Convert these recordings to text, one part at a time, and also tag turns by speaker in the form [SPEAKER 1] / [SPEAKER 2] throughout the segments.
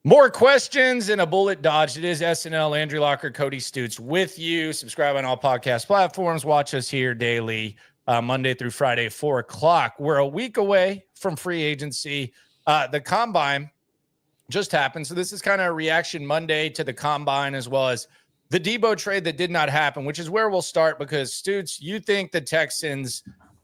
[SPEAKER 1] More questions and a bullet dodged. It is S&L, Landry Locker, Cody Stoots with you. Subscribe on all podcast platforms. Watch us here daily, Monday through Friday, 4 o'clock. We're a week away from free agency. The Combine just happened. So this is kind of a reaction Monday to the Combine as well as the Deebo trade that did not happen, which is where we'll start because, Stoots, you think the Texans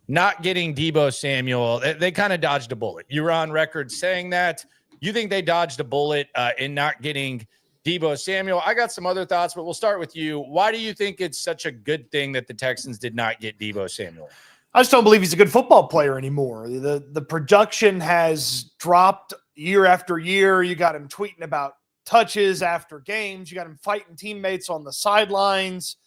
[SPEAKER 1] not getting Deebo Samuel, they kind of dodged a bullet. You were on record saying that. You think they dodged a bullet in not getting Deebo Samuel. I got some other thoughts, but we'll start with you. Why do you think it's such a good thing that the Texans did not get Deebo Samuel?
[SPEAKER 2] I just don't believe he's a good football player anymore. The production has dropped year after year. You got him tweeting about touches after games. You got him fighting teammates on the sidelines.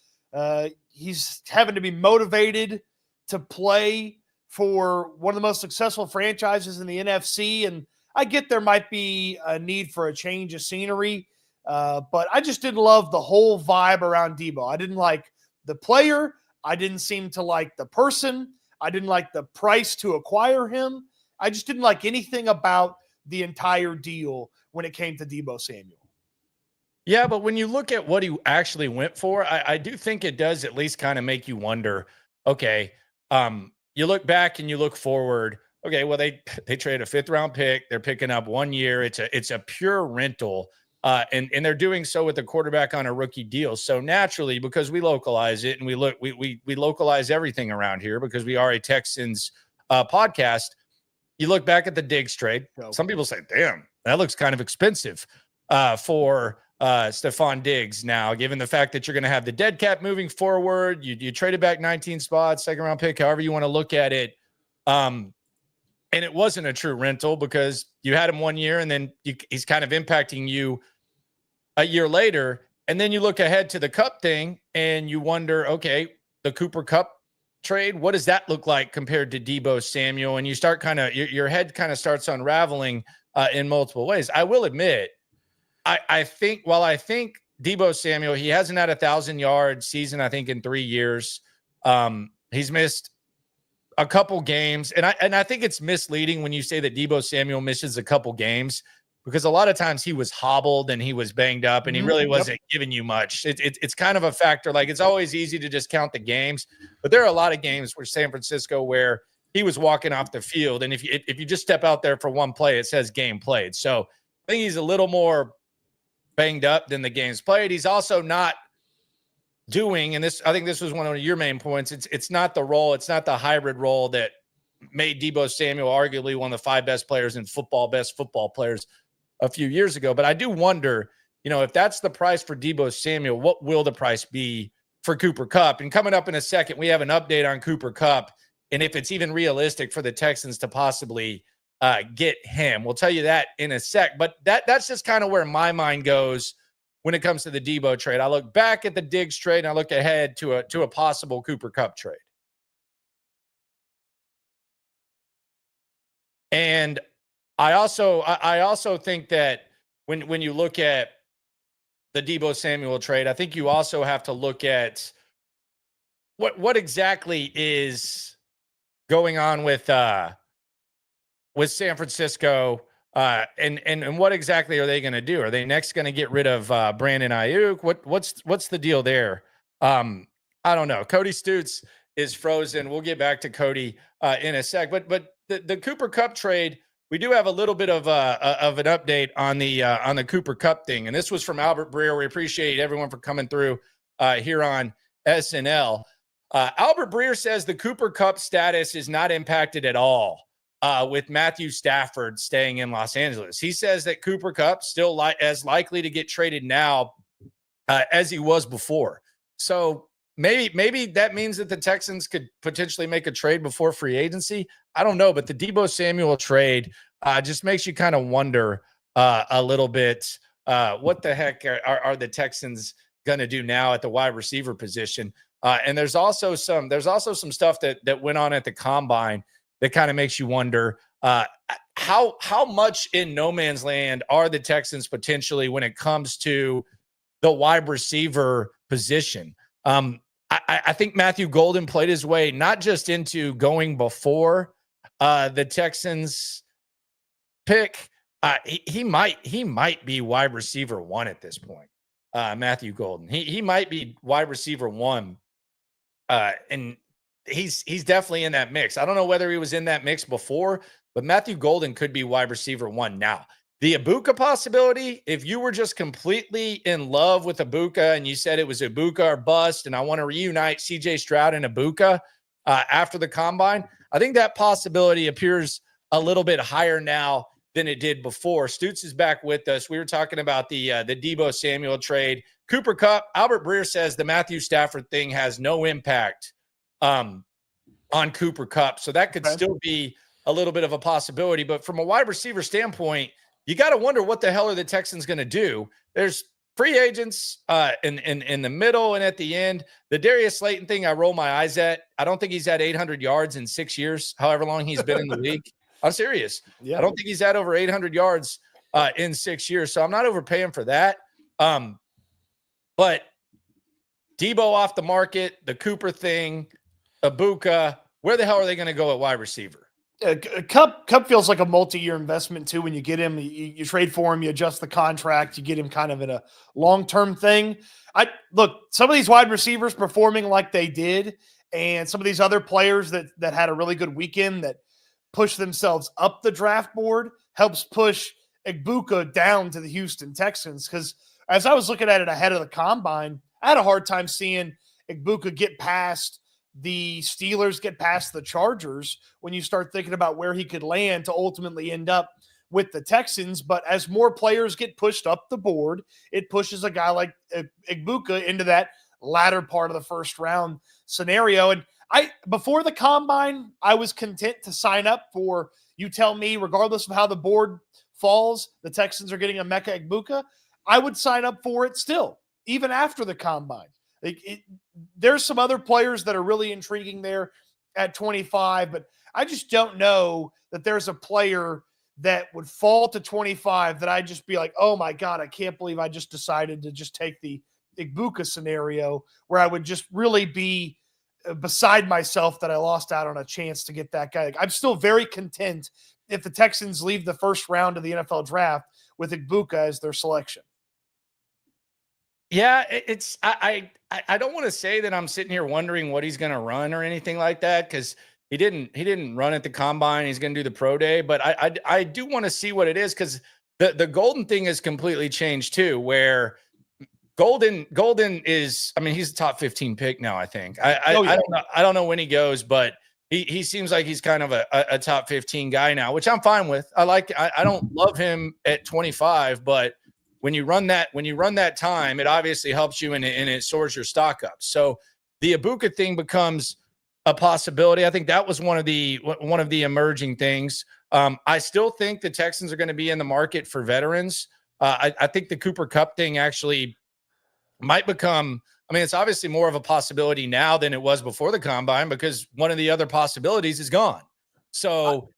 [SPEAKER 2] He's having to be motivated to play for one of the most successful franchises in the NFC. And I get there might be a need for a change of scenery, but I just didn't love the whole vibe around Deebo. I didn't like the player. I didn't seem to like the person. I didn't like the price to acquire him. I just didn't like anything about the entire deal when it came to Deebo Samuel.
[SPEAKER 1] Yeah, but when you look at what he actually went for, I do think it does at least kind of make you wonder, okay, you look back and you look forward. Okay, well, they traded a 5th-round pick. They're picking up 1 year. It's a pure rental, and they're doing so with a quarterback on a rookie deal. So naturally, because we localize it and we localize everything around here because we are a Texans podcast. You look back at the Diggs trade. Some people say, "Damn, that looks kind of expensive for Stefon Diggs." Now, given the fact that you're going to have the dead cap moving forward, you traded back 19 spots, 2nd-round pick, however you want to look at it. And it wasn't a true rental because you had him 1 year and then he's kind of impacting you a year later. And then you look ahead to the Kupp thing and you wonder, okay, the Cooper Kupp trade, what does that look like compared to Deebo Samuel? And you start your head kind of starts unraveling in multiple ways. I will admit, I think Deebo Samuel, he hasn't had a 1,000-yard season, I think, in 3 years. He's missed a couple games. And I think it's misleading when you say that Deebo Samuel misses a couple games because a lot of times he was hobbled and he was banged up and he really wasn't giving you much. It's kind of a factor. Like, it's always easy to just count the games, but there are a lot of games for San Francisco where he was walking off the field. And if you just step out there for one play, it says game played. So I think he's a little more banged up than the games played. He's also not doing, and I think this was one of your main points. It's not the role. It's not the hybrid role that made Deebo Samuel arguably one of the 5 best players in football, best football players a few years ago. But I do wonder, if that's the price for Deebo Samuel, what will the price be for Cooper Kupp? And coming up in a second, we have an update on Cooper Kupp and if it's even realistic for the Texans to possibly get him. We'll tell you that in a sec. But that's just kind of where my mind goes when it comes to the Deebo trade. I look back at the Diggs trade and I look ahead to a possible Cooper Kupp trade. And I also think that when you look at the Deebo Samuel trade, I think you also have to look at what exactly is going on with San Francisco. And what exactly are they going to do? Are they next going to get rid of Brandon Ayuk? What's the deal there? I don't know. Cody Stoots is frozen. We'll get back to Cody in a sec. But the Cooper Kupp trade, we do have a little bit of an update on the Cooper Kupp thing. And this was from Albert Breer. We appreciate everyone for coming through here on S&L. Albert Breer says the Cooper Kupp status is not impacted at all with Matthew Stafford staying in Los Angeles. He says that Cooper Kupp still as likely to get traded now as he was before. So maybe that means that the Texans could potentially make a trade before free agency. I don't know, but the Deebo Samuel trade just makes you kind of wonder a little bit what the heck are the Texans going to do now at the wide receiver position. And there's also some stuff that went on at the Combine that kind of makes you wonder how much in no man's land are the Texans potentially when it comes to the wide receiver position. I think Matthew Golden played his way not just into going before the Texans pick, He might be wide receiver 1 at this point. Matthew Golden. He might be wide receiver 1. And he's definitely in that mix. I don't know whether he was in that mix before, but Matthew Golden could be wide receiver 1 now. The Ibuka possibility, if you were just completely in love with Ibuka and you said it was Ibuka or bust, and I want to reunite CJ Stroud and Ibuka after the combine, I think that possibility appears a little bit higher now than it did before. Stoots is back with us. We were talking about the Deebo Samuel trade. Cooper Kupp, Albert Breer says the Matthew Stafford thing has no impact on Cooper Kupp. So that could still be a little bit of a possibility. But from a wide receiver standpoint, you got to wonder what the hell are the Texans going to do? There's free agents in the middle and at the end. The Darius Slayton thing, I roll my eyes at. I don't think he's had 800 yards in 6 years, however long he's been in the league. I'm serious. Yeah. I don't think he's had over 800 yards in 6 years. So I'm not overpaying for that. But Deebo off the market, the Cooper thing, Ibuka, where the hell are they going to go at wide receiver?
[SPEAKER 2] Kupp feels like a multi-year investment too. When you get him, you trade for him, you adjust the contract, you get him kind of in a long-term thing. Look, some of these wide receivers performing like they did, and some of these other players that had a really good weekend that push themselves up the draft board helps push Ibuka down to the Houston Texans. Because as I was looking at it ahead of the combine, I had a hard time seeing Ibuka get past the Steelers, get past the Chargers when you start thinking about where he could land to ultimately end up with the Texans. But as more players get pushed up the board, it pushes a guy like Ibuka into that latter part of the first round scenario. And before the combine, I was content to sign up for, you tell me, regardless of how the board falls, the Texans are getting a Emeka Egbuka. I would sign up for it still, even after the combine. There's some other players that are really intriguing there at 25, but I just don't know that there's a player that would fall to 25 that I'd just be like, oh my God, I can't believe I just decided to just take the Egbuka scenario, where I would just really be beside myself that I lost out on a chance to get that guy. I'm still very content if the Texans leave the first round of the NFL draft with Egbuka as their selection.
[SPEAKER 1] Yeah, I don't want to say that I'm sitting here wondering what he's going to run or anything like that, because he didn't run at the combine. He's going to do the pro day, but I do want to see what it is, because the Golden thing has completely changed too, where Golden is, I mean, he's a top 15 pick now, I think. I don't know when he goes, but he seems like he's kind of a top 15 guy now, which I'm fine with. I don't love him at 25, but when you run that time, it obviously helps you and it soars your stock up. So the Ibuka thing becomes a possibility. I think that was one of the emerging things. I still think the Texans are going to be in the market for veterans. I think the Cooper Kupp thing actually might become, I mean, it's obviously more of a possibility now than it was before the combine, because one of the other possibilities is gone. So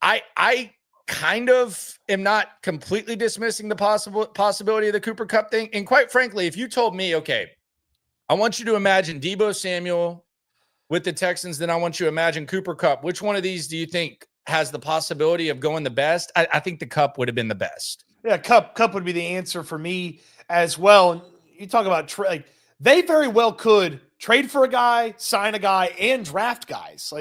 [SPEAKER 1] I kind of am not completely dismissing the possibility of the Cooper Kupp thing. And quite frankly, if you told me, okay, I want you to imagine Deebo Samuel with the Texans, then I want you to imagine Cooper Kupp, which one of these do you think has the possibility of going the best? I think the Kupp would have been the best.
[SPEAKER 2] Yeah, Kupp would be the answer for me as well. And you talk about they very well could trade for a guy, sign a guy, and draft guys.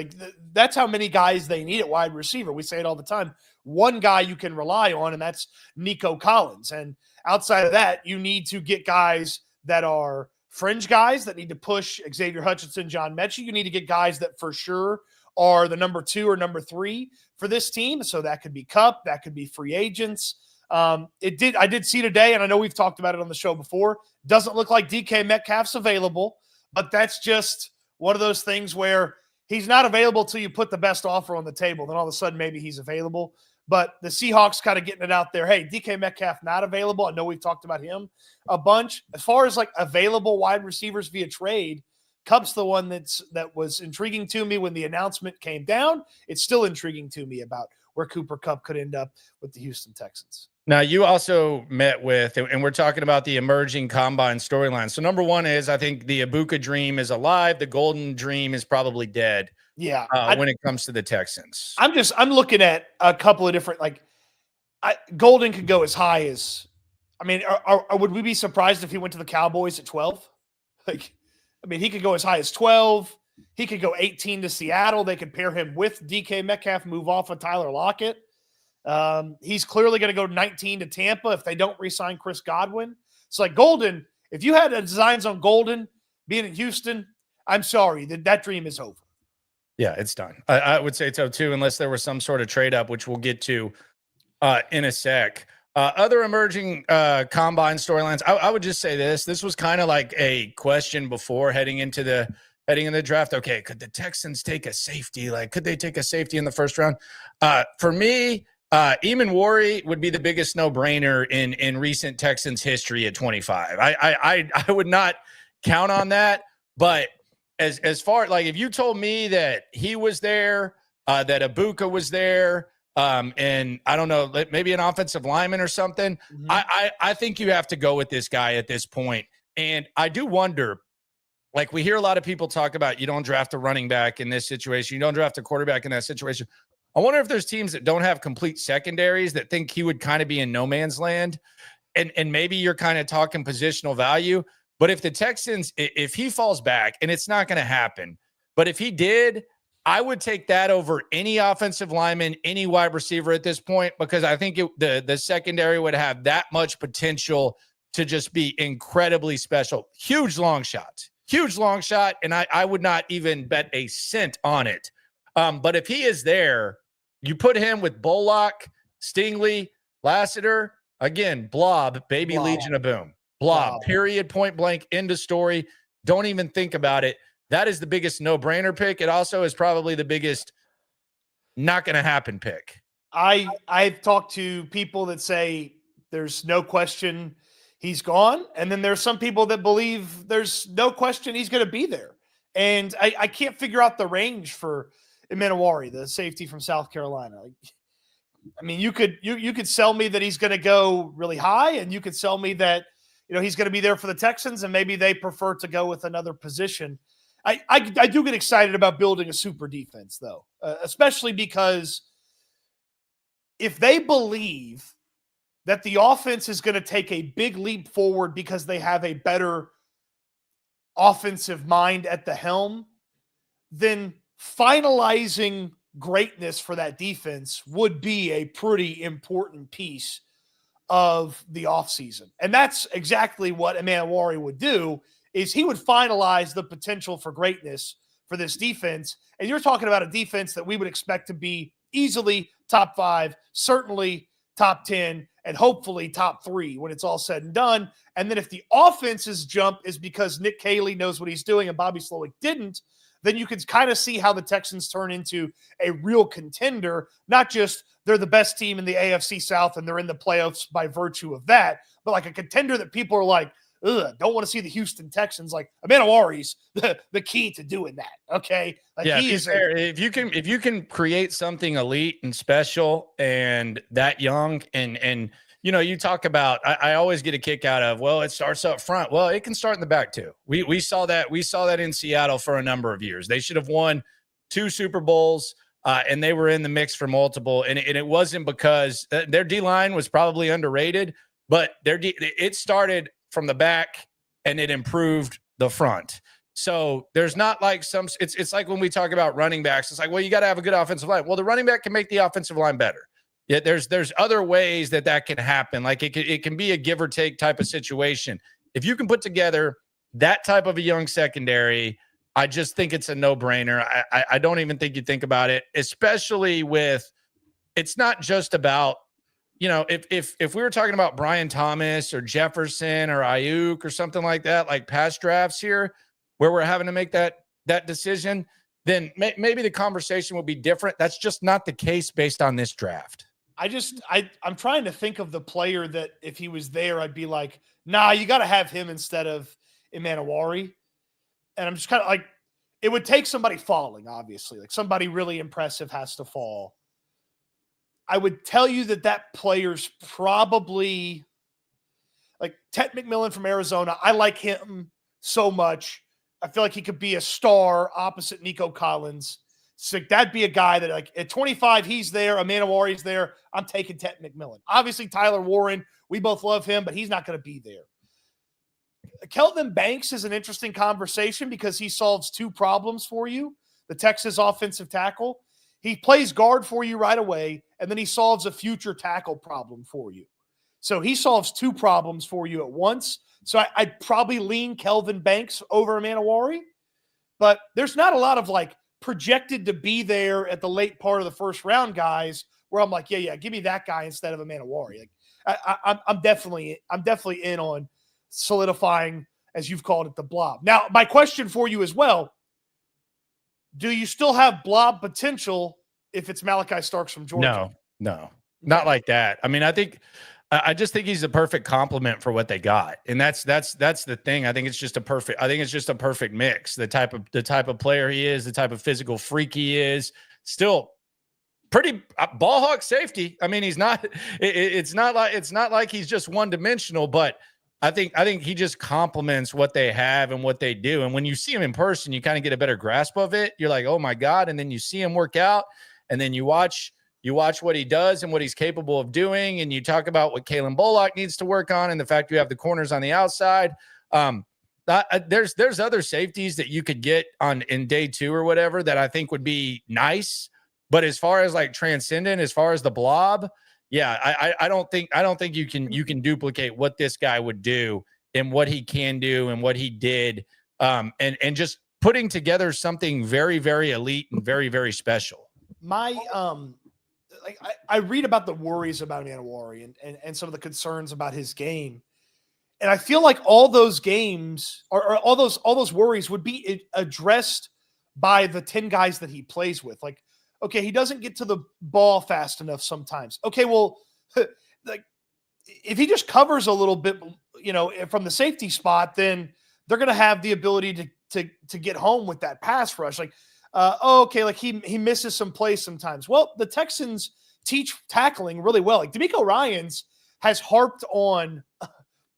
[SPEAKER 2] That's how many guys they need at wide receiver. We say it all the time. One guy you can rely on, and that's Nico Collins. And outside of that, you need to get guys that are fringe guys that need to push Xavier Hutchinson, John Mechie. You need to get guys that for sure are the number 2 or number 3 for this team. So that could be Kupp, that could be free agents. I did see today, and I know we've talked about it on the show before, doesn't look like DK Metcalf's available, but that's just one of those things where he's not available till you put the best offer on the table. Then all of a sudden, maybe he's available. But the Seahawks kind of getting it out there. Hey, DK Metcalf not available. I know we've talked about him a bunch. As far as available wide receivers via trade, Kupp's the one that was intriguing to me when the announcement came down. It's still intriguing to me about where Cooper Kupp could end up with the Houston Texans.
[SPEAKER 1] Now, you also met with, and we're talking about the emerging combine storyline. So number one is, I think the Ibuka dream is alive. The Golden dream is probably dead.
[SPEAKER 2] Yeah.
[SPEAKER 1] When it comes to the Texans.
[SPEAKER 2] I'm looking at a couple of different, Golden could go as high as, I mean, would we be surprised if he went to the Cowboys at 12? Like, I mean, he could go as high as 12. He could go 18 to Seattle. They could pair him with DK Metcalf, move off of Tyler Lockett. He's clearly going to go 19 to Tampa if they don't re-sign Chris Godwin. So, like, Golden, if you had designs on Golden being in Houston, I'm sorry, that dream is over.
[SPEAKER 1] Yeah, it's done. I would say so too, unless there was some sort of trade up, which we'll get to in a sec. Other emerging combine storylines. I would just say this was kind of like a question before heading into the draft. Okay, could the Texans take a safety? Like, could they take a safety in the first round? For me, Eamon Worry would be the biggest no-brainer in recent Texans history at 25. I would not count on that, but as far, like, if you told me that he was there, that Ibuka was there, and I don't know, maybe an offensive lineman or something, I think you have to go with this guy at this point. And I do wonder, like, we hear a lot of people talk about you don't draft a running back in this situation, you don't draft a quarterback in that situation. I wonder if there's teams that don't have complete secondaries that think he would kind of be in no man's land, and maybe you're kind of talking positional value. But if the Texans, if he falls back, and it's not going to happen, but if he did, I would take that over any offensive lineman, any wide receiver at this point, because I think the secondary would have that much potential to just be incredibly special. Huge long shot, and I would not even bet a cent on it. But if he is there, you put him with Bullock, Stingley, Lassiter, again, Blob, baby Legion of Boom. Blob, period, point blank, end of story. Don't even think about it. That is the biggest no-brainer pick. It also is probably the biggest not going to happen pick.
[SPEAKER 2] I've talked to people that say there's no question he's gone, and then there's some people that believe there's no question he's going to be there. And I can't figure out the range for Emanawari, the safety from South Carolina. I mean, you could sell me that he's going to go really high, and you could sell me that, you know, he's going to be there for the Texans, and maybe they prefer to go with another position. I do get excited about building a super defense, though, especially because if they believe that the offense is going to take a big leap forward because they have a better offensive mind at the helm, then finalizing greatness for that defense would be a pretty important piece of the offseason. And that's exactly what Emanawari would do, is he would finalize the potential for greatness for this defense. And you're talking about a defense that we would expect to be easily top 5, certainly top 10, and hopefully top 3 when it's all said and done. And then if the offense's jump is because Nick Caley knows what he's doing and Bobby Slowick didn't, then you can kind of see how the Texans turn into a real contender, not just they're the best team in the AFC South and they're in the playoffs by virtue of that, but like a contender that people are like, ugh, don't want to see the Houston Texans. Like, Emanawari's the key to doing that. Okay. Like,
[SPEAKER 1] yeah, if you can create something elite and special and that young, and you know, you talk about, I always get a kick out of, well, it starts up front. Well, it can start in the back too. We saw that in Seattle for a number of years. They should have won 2 Super Bowls, and they were in the mix for multiple. And it wasn't because their D-line was probably underrated, but it started from the back and it improved the front. So there's not like it's like when we talk about running backs, it's like, well, you got to have a good offensive line. Well, the running back can make the offensive line better. Yeah, there's other ways that can happen. Like it can be a give or take type of situation. If you can put together that type of a young secondary, I just think it's a no-brainer. I don't even think you think about it, especially with, it's not just about, you know, if we were talking about Brian Thomas or Jefferson or Ayuk or something like that, like past drafts here, where we're having to make that decision, then maybe the conversation will be different. That's just not the case based on this draft.
[SPEAKER 2] I'm trying to think of the player that if he was there, I'd be like, nah, you got to have him instead of Emanawari. And I'm just kind of like, it would take somebody falling, obviously. Like somebody really impressive has to fall. I would tell you that player's probably like Ted McMillan from Arizona. I like him so much. I feel like he could be a star opposite Nico Collins. So that'd be a guy that, like, at 25, he's there. Amanawari's there. I'm taking Tet McMillan. Obviously, Tyler Warren, we both love him, but he's not going to be there. Kelvin Banks is an interesting conversation because he solves two problems for you. The Texas offensive tackle. He plays guard for you right away, and then he solves a future tackle problem for you. So he solves two problems for you at once. So I'd probably lean Kelvin Banks over Amanawari, but there's not a lot of like projected to be there at the late part of the first round guys where I'm like, yeah, give me that guy instead of Amanawari. Like I'm definitely in on solidifying, as you've called it, the blob. Now, my question for you as well, do you still have blob potential if it's Malachi Starks from Georgia?
[SPEAKER 1] No, not like that. I mean, I just think he's the perfect complement for what they got. And that's the thing. I think it's just a perfect mix. The type of player he is, the type of physical freak he is, still pretty ball hawk safety. I mean, he's not, it's not like he's just one dimensional, but I think he just complements what they have and what they do. And when you see him in person, you kind of get a better grasp of it. You're like, oh my God. And then you see him work out, and then you watch what he does and what he's capable of doing. And you talk about what Kalen Bullock needs to work on and the fact you have the corners on the outside. There's other safeties that you could get in day two or whatever that I think would be nice. But as far as like transcendent, as far as the blob, yeah, I don't think you can duplicate what this guy would do and what he can do and what he did. And just putting together something very, very elite and very, very special.
[SPEAKER 2] I read about the worries about Amanawari and some of the concerns about his game. And I feel like all those games or all those worries would be addressed by the 10 guys that he plays with. Like, okay, he doesn't get to the ball fast enough sometimes. Okay, well, like if he just covers a little bit, from the safety spot, then they're going to have the ability to get home with that pass rush. Like, okay, like he misses some plays sometimes. Well, the Texans teach tackling really well. Like DeMeco Ryans has harped on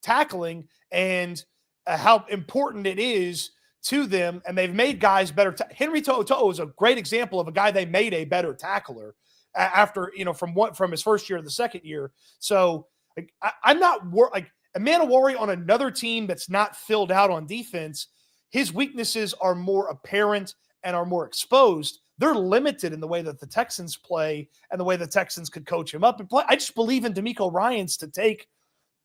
[SPEAKER 2] tackling and how important it is to them, and they've made guys better. Henry To'o is a great example of a guy they made a better tackler after, from his first year to the second year. So like, I'm not like Amanawari on another team that's not filled out on defense. His weaknesses are more apparent and are more exposed. They're limited in the way that the Texans play and the way the Texans could coach him up and play. I just believe in DeMeco Ryans to take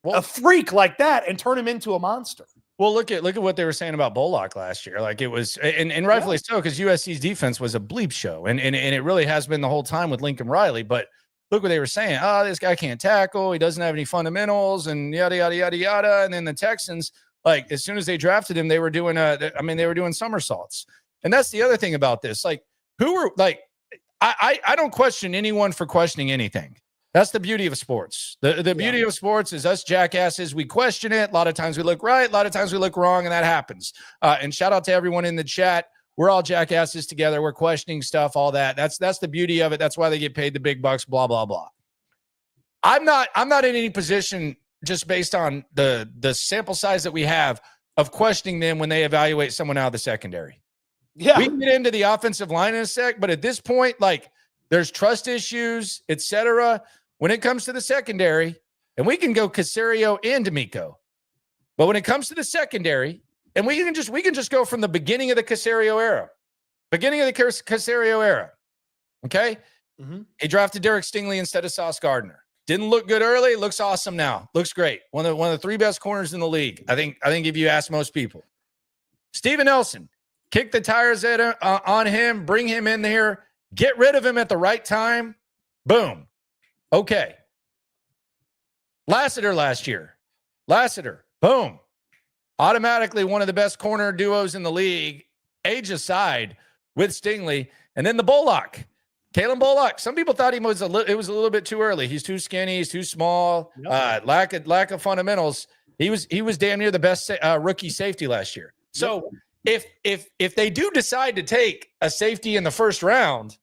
[SPEAKER 2] a freak like that and turn him into a monster.
[SPEAKER 1] Well, look at what they were saying about Bullock last year. Like it was, and rightfully so, because USC's defense was a bleep show, and it really has been the whole time with Lincoln Riley. But look what they were saying. Oh, this guy can't tackle. He doesn't have any fundamentals, and yada yada yada yada. And then the Texans, like as soon as they drafted him, they were doing somersaults. And that's the other thing about this. Like I don't question anyone for questioning anything. That's the beauty of sports. The beauty of sports is us jackasses. We question it. A lot of times we look right. A lot of times we look wrong, and that happens. And shout out to everyone in the chat. We're all jackasses together. We're questioning stuff, all that. That's the beauty of it. That's why they get paid the big bucks, blah, blah, blah. I'm not in any position just based on the sample size that we have of questioning them when they evaluate someone out of the secondary. Yeah. We can get into the offensive line in a sec, but at this point, like there's trust issues, et cetera, when it comes to the secondary, and we can go Caserio and DeMeco. But when it comes to the secondary, and we can just go from the beginning of the Caserio era. Okay? Mm-hmm. He drafted Derek Stingley instead of Sauce Gardner. Didn't look good early, looks awesome now. Looks great. One of the three best corners in the league. I think if you ask most people. Steven Nelson, kick the tires on him, bring him in there, get rid of him at the right time. Boom. Okay. Lassiter last year. Boom. Automatically one of the best corner duos in the league, age aside, with Stingley. And then the Bullock. Kalen Bullock. Some people thought it was a little bit too early. He's too skinny. He's too small. Yep. Lack of fundamentals. He was damn near the best rookie safety last year. So if they do decide to take a safety in the first round,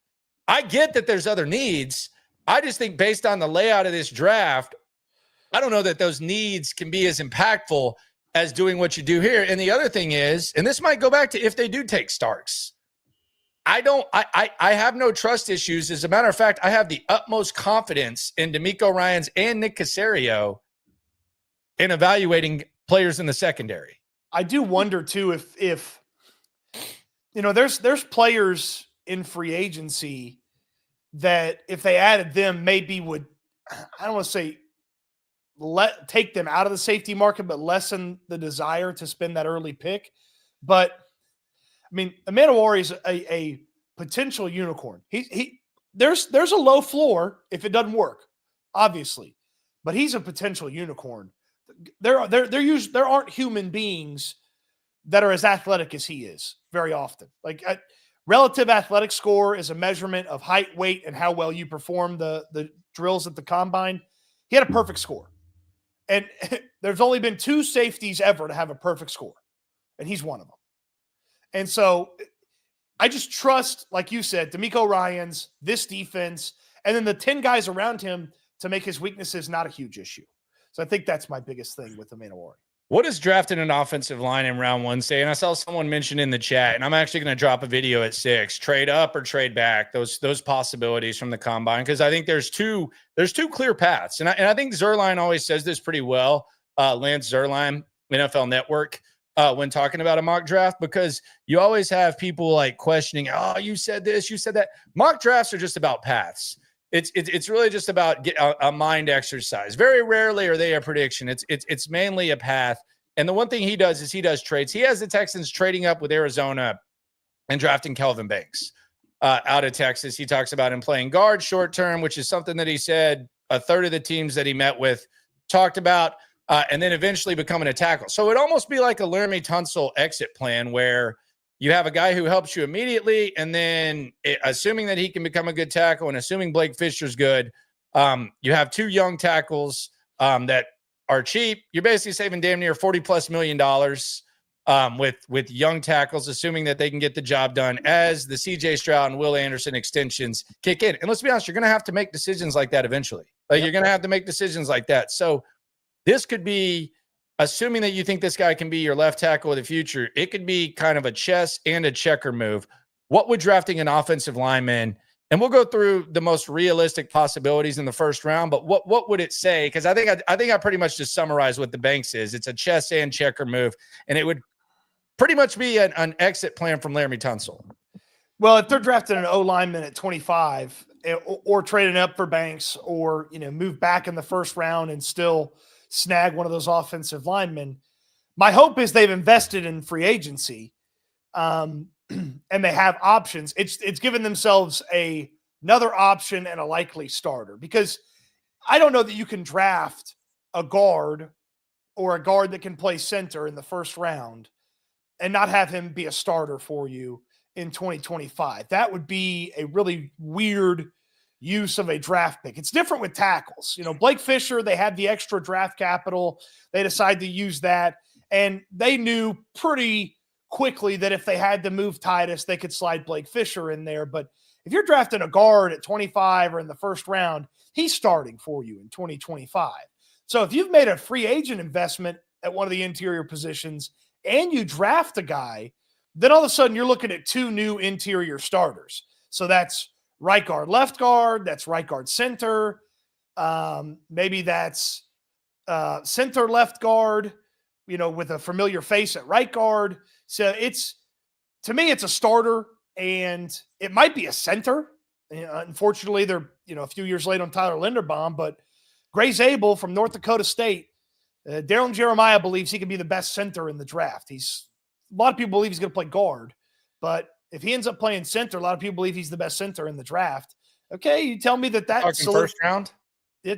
[SPEAKER 1] I get that there's other needs. I just think based on the layout of this draft, I don't know that those needs can be as impactful as doing what you do here. And the other thing is, and this might go back to if they do take Starks, I have no trust issues. As a matter of fact, I have the utmost confidence in D'Amico Ryans and Nick Caserio in evaluating players in the secondary.
[SPEAKER 2] I do wonder too if there's players in free agency that if they added them maybe would, I don't want to say take them out of the safety market, but lessen the desire to spend that early pick. But I mean, Emanuwari is a potential unicorn. There's a low floor if it doesn't work, obviously, but he's a potential unicorn. There aren't human beings that are as athletic as he is very often. Like relative athletic score is a measurement of height, weight, and how well you perform the drills at the combine. He had a perfect score. And there's only been 2 safeties ever to have a perfect score, and he's one of them. And so I just trust, like you said, D'Amico Ryans, this defense, and then the 10 guys around him to make his weaknesses not a huge issue. So I think that's my biggest thing with Emanuwari.
[SPEAKER 1] What is drafting an offensive line in round 1 say? And I saw someone mention in the chat, and I'm actually going to drop a video at 6. Trade up or trade back? Those possibilities from the combine, because I think there's two clear paths, and I think Zerline always says this pretty well. Lance Zerline, NFL Network, when talking about a mock draft, because you always have people like questioning, oh, you said this, you said that. Mock drafts are just about paths. It's really just about a mind exercise. Very rarely are they a prediction. It's mainly a path. And the one thing he does is he does trades. He has the Texans trading up with Arizona and drafting Kelvin Banks out of Texas. He talks about him playing guard short term, which is something that he said a third of the teams that he met with talked about, and then eventually becoming a tackle. So it'd almost be like a Laramie Tunsil exit plan where you have a guy who helps you immediately, and then assuming that he can become a good tackle and assuming Blake Fisher's good, you have 2 young tackles that are cheap. You're basically saving damn near $40+ million with young tackles, assuming that they can get the job done as the CJ Stroud and Will Anderson extensions kick in. And let's be honest, you're going to have to make decisions like that eventually. You're going to have to make decisions like that. So this could be, assuming that you think this guy can be your left tackle of the future, it could be kind of a chess and a checker move. What would drafting an offensive lineman, and we'll go through the most realistic possibilities in the first round, but what would it say? Because I think I pretty much just summarized what the Banks is. It's a chess and checker move, and it would pretty much be an exit plan from Laramie Tunsil.
[SPEAKER 2] Well, if they're drafting an O lineman at 25 or trading up for Banks, or move back in the first round and still snag one of those offensive linemen, my hope is they've invested in free agency, and they have options. It's given themselves another option and a likely starter, because I don't know that you can draft a guard or a guard that can play center in the first round and not have him be a starter for you in 2025. That would be a really weird use of a draft pick. It's different with tackles. Blake Fisher, they had the extra draft capital. They decided to use that, and they knew pretty quickly that if they had to move Titus, they could slide Blake Fisher in there. But if you're drafting a guard at 25 or in the first round, he's starting for you in 2025. So if you've made a free agent investment at one of the interior positions and you draft a guy, then all of a sudden you're looking at 2 new interior starters. So that's right guard, left guard. That's right guard, center. Maybe that's center, left guard, with a familiar face at right guard. So to me, it's a starter, and it might be a center. Unfortunately, they're, a few years late on Tyler Linderbaum, but Gray Zabel from North Dakota State, Darren Jeremiah believes he can be the best center in the draft. A lot of people believe he's going to play guard, but if he ends up playing center, a lot of people believe he's the best center in the draft. Okay, you tell me that's
[SPEAKER 1] first round?